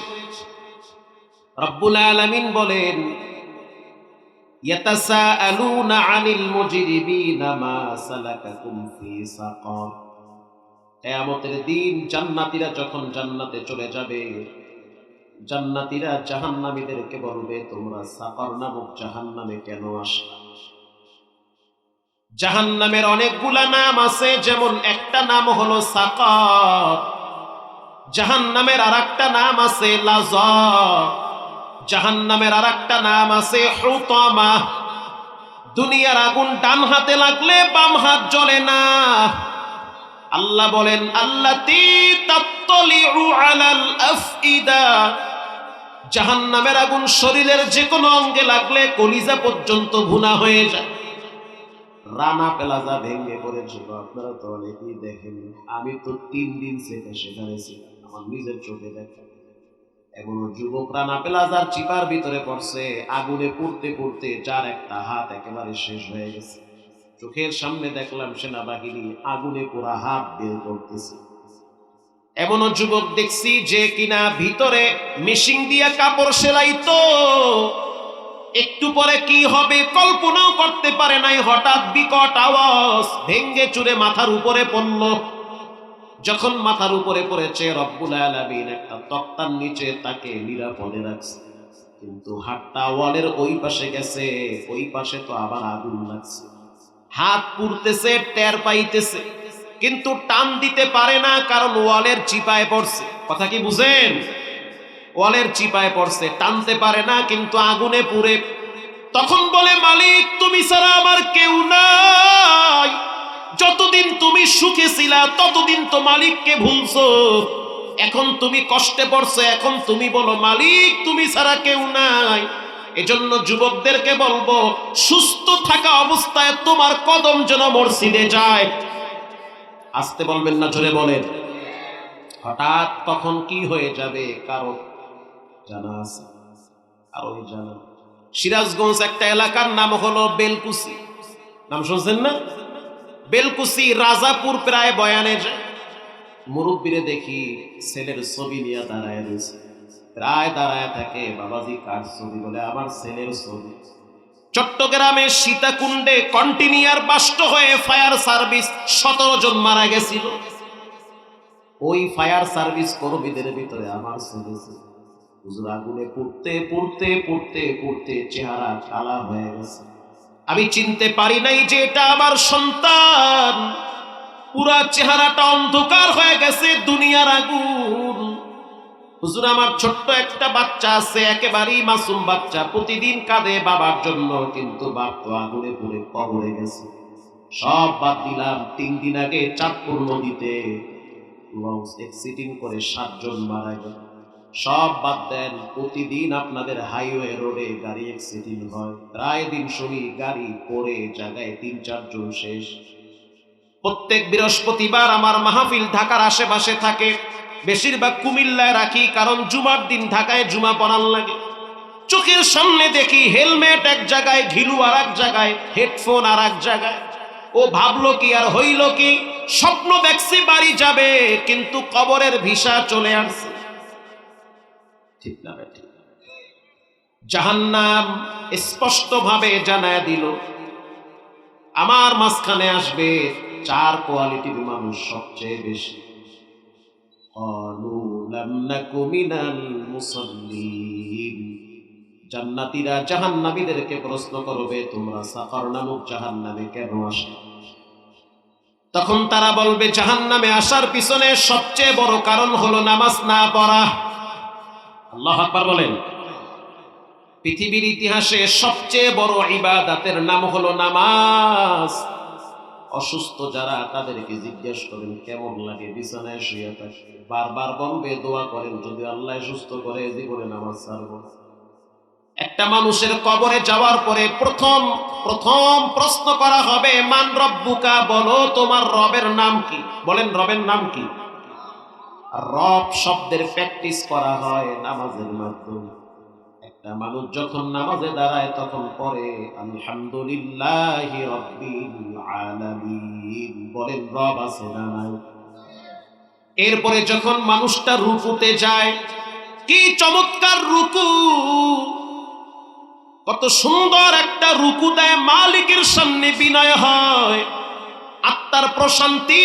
Speaker 1: রব্বুল আলামিন বলেন, ইয়াতাসাআলুনা আনিল মুজরিমিনা মা সালাকাকুম ফি সাকার। কিয়ামতের দিন জান্নাতীরা যখন জান্নাতে চলে যাবে, জান্নাতীরা জাহান্নামীদেরকে বলবে, তোমরা সাকার নামক জাহান্নামে কেন আসলা? জাহান্নামের অনেকগুলা নাম আছে, যেমন একটা নাম হলো সাকার, জাহান্নামের আরেকটা নাম আছে লাযা, জাহান্নামের আরেকটা নাম আছে হুতামা। দুনিয়ার আগুন ডান হাতে লাগলে বাম হাত জ্বলে না। আল্লাহ বলেন, আল্লাতী তাত্তালিউ আলাল আফইদা, জাহান্নামের আগুন শরীরের যে কোনো অঙ্গে লাগলে কলিজা পর্যন্ত ভুনা হয়ে যায়। রানা প্লাজা ভেঙে পড়েছিল, আপনারা তো অনেকেই দেখেন। আমি তো 3 দিন সেখানে ছিলাম, আমার নিজের চোখে দেখা। এমন যুবক রানা প্লাজার চিপার ভিতরে পড়ছে, আগুনে পুড়তে পুড়তে যার একটা হাত একেবারে শেষ হয়ে গেছে। চোখের সামনে দেখলাম সেনাবাহিনী আগুনে পোড়া হাত বের করতেছে। এমনও যুবক দেখছি যে কিনা ভিতরে মেশিন দিয়া কাপড় সেলাইতো, একটু পরে কি হবে কল্পনাও করতে পারে নাই। হঠাৎ বিকট আওয়াজ, ভেঙ্গে চুরে মাথার উপরে পড়ল। যখন মাথার উপরে পড়েছে, রব্বুল আলামিন একটা তক্তার নিচে তাকে নিরাপদে রাখছে। কিন্তু হাতটা ওয়ালের ওই পাশে গেছে, ওই পাশে তো আবার আগুন লাগছে। হাত পুড়তেছে, টের পাইতেছে, কিন্তু টান দিতে পারে না, কারণ ওয়ালের চিপায় পড়ছে। কথা কি বুঝেন? ওয়ালের চিপায় পড়ছে, টানতে পারে না, কিন্তু আগুনে পুড়ে। তখন বলে, মালিক তুমি ছাড়া আমার কেউ নাই। যতদিন তুমি সুখে ছিলা ততদিন তো মালিককে ভুলছো, এখন তুমি কষ্টে পড়ছো, এখন তুমি বলো মালিক তুমি ছাড়া কেউ নাই। এজন্য যুবকদেরকে বলবো, সুস্থ থাকা অবস্থায় তোমার কদম যেন মসজিদে যায়। আসতে বলবেন না, জোরে বলেন। হঠাৎ তখন কি হয়ে যাবে কারো জানা আছে? কারোই জানা। সিরাজগঞ্জ একটা এলাকার নাম হলো বেলকুচি, নাম শুনছেন না? বেলকুচি রাজাপুর প্রায় বয়ানে যায়। মুরব্বীরে দেখি ছেলের ছবি নিয়ে দাঁড়ায় রয়েছে, প্রায় দাঁড়ায় থাকে। বাবাজি কার ছবি? বলে আমার ছেলের ছবি। চট্টগ্রামের সীতাকুণ্ডে কন্টিনিউয়ার বাস্ট হয়ে ফায়ার সার্ভিস 17 জন মারা গেছিল। ওই ফায়ার সার্ভিস কর্মীদের ভিতরে আমার ছেলে ছিল। হুজুর আগুনে পুড়তে পুড়তে পুড়তে পুড়তে চেহারা কালা হয়ে গেছে। আমি চিনতে পারি নাই যে এটা আমার সন্তান। পুরা চেহারাটা অন্ধকার হয়ে গেছে, দুনিয়ার আগুন। হুজুর আমার ছোট্ট একটা বাচ্চা আছে, একেবারেই মাসুম বাচ্চা, প্রতিদিন কাঁদে বাবার জন্য, কিন্তু বাপ তো আগুনে পুড়ে কবরে গেছে। সব বাদ দিলাম, 3 দিন আগে চাঁদপুর নদীতে লঞ্চ অ্যাক্সিডেন্ট করে 7 জন মারা গেল। সব বাদ দেন, প্রতিদিন আপনাদের হাইওয়ে রোডে গাড়ি অ্যাক্সিডেন্ট হয়, প্রায় দিন শুনি গাড়ি পড়ে জায়গায় 3-4 জন শেষ। প্রত্যেক বৃহস্পতিবার আমার মাহফিল ঢাকার আশেপাশে থাকে, বেশিরভাগ কুমিল্লায় রাখি, কারণ জুমার দিন ঢাকায় জুমা পড়ার লাগে। চোখের সামনে দেখি হেলমেট এক জায়গায়, ঘিলু আর এক জায়গায়, হেডফোন আর এক জায়গায়। ও ভাবলো কি আর হইল কি, স্বপ্ন দেখছি বাড়ি যাবে, কিন্তু কবরের ভিসা চলে আসছে। ঠিক না বেঠিক? জাহান্নাম স্পষ্ট ভাবে জানায় দিল। আমার মাঝখানে আসবে 4 কোয়ালিটির মানুষ সবচেয়ে বেশি। জান্নাতীরা জাহান্নামীদেরকে প্রশ্ন করবে, তোমরা সাফার নামক জাহান্নামে কেন আসো? তখন তারা বলবে, জাহান্নামে আসার পিছনে সবচেয়ে বড় কারণ হলো নামাজ না পড়া। আল্লাহু আকবার বলেন। পৃথিবীর ইতিহাসে সবচেয়ে বড় ইবাদতের নাম হলো নামাজ। অসুস্থ যারা, তাদেরকে জিজ্ঞেস করেন কেমন লাগে বিছানায় শুয়ে থাকতে, বারবার বলবে দোয়া করেন যদি আল্লাহ সুস্থ করে জীবনে নামাজ ছাড়ব। একটা মানুষের কবরে যাওয়ার পরে প্রথম প্রশ্ন করা হবে, মান রব্বুকা, বলো তোমার রবের নাম কি? বলেন রবের নাম কি? রব শব্দের প্র্যাকটিস করা হয় নামাজের মাধ্যমে। একটা মানুষ যখন নামাজে দাঁড়ায় তখন পড়ে আলহামদুলিল্লাহি রাব্বিল আলামিন, বলেন রব আছে না নাই? এরপরে যখন মানুষটা রুকুতে যায়, কি চমৎকার রুকু, কত সুন্দর একটা রুকু দেয়, মালিকের সামনে বিনয় হয়, আত্মার প্রশান্তি।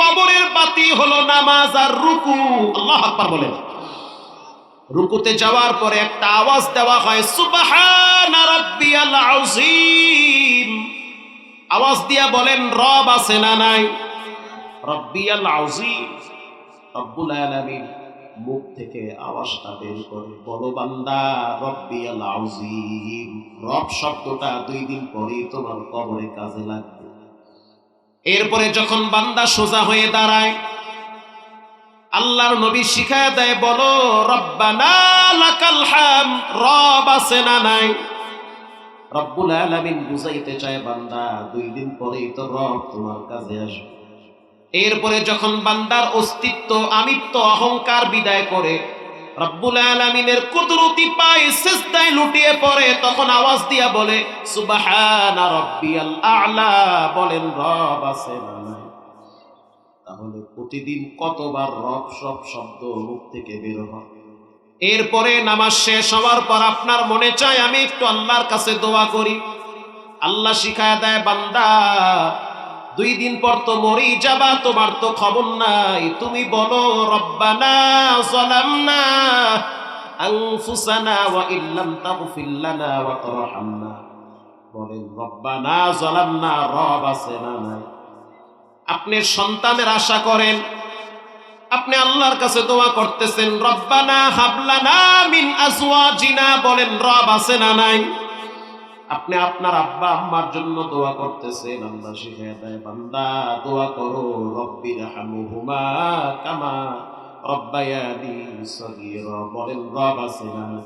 Speaker 1: কবরের বাতি হলো নামাজ আর রুকু। আল্লাহু আকবার বলেন। রুকুতে যাওয়ার পরে একটা আওয়াজ দেওয়া হয়, সুবহানা রাব্বিয়াল আযীম। আওয়াজ দিয়া বলেন রব আছে না নাই? রাব্বিয়াল আযীম। রব্বুল আলামিন মুখ থেকে আওয়াজটা বের করে, বলো বান্দা রাব্বিয়াল আযীম। রব শব্দটা 2 দিন পরেই তোমার কবরে কাজে লাগবে। এরপরে যখন বান্দা সোজা হয়ে দাঁড়ায়, আল্লাহর নবী শিখায় দেয়, বলো রব্বানা লাকাল হামদ। রব আছে না নাই? রব্বুল আলামিন বুঝাইতে চায়, বান্দা 2 দিন পরেই তো রব তোমার কাছে আসবে। এরপরে যখন বান্দার অস্তিত্ব, আমিত্ব, অহংকার বিদায় করে রব্বুল আলামিনের কুদরতি পায়ে সিজদায় লুটিয়ে পড়ে, তখন আওয়াজ দিয়া বলে সুবহানা রাব্বিয়াল আ'লা। বলেন রব আছে না নাই? তাহলে প্রতিদিন কতবার রব সব শব্দ মুখ থেকে বের হয়। এরপরে নামাজ শেষ হওয়ার পর আপনার মনে চায় আমি একটু আল্লাহর কাছে দোয়া করি। আল্লাহ শিখায় দেয়, বান্দা 2 দিন পর তো মরেই যাবা, তোমার তো খবর নাই। তুমি বলো রব্বানা যালামনা আনফুসানা ওয়া ইল্লাম তাগফির লানা ওয়া তারহামনা। বলেন রব্বানা যালামনা, রব আছে না নাই? আপনি সন্তানের আশা করেন, আপনি আল্লাহর কাছে দোয়া করতেছেন, রব্বানা হাবলানা মিন আজওয়াজিনা। বলেন রব আছে না নাই? আপনি আপনার আব্বা আম্মার জন্য দোয়া করতেছেন, আল্লাহ শিখায় দেয়, বান্দা দোয়া করো রব্বিরহামহুমা কামা রব্বায়ানি সগীরা। বলেন রব আছে না নাই?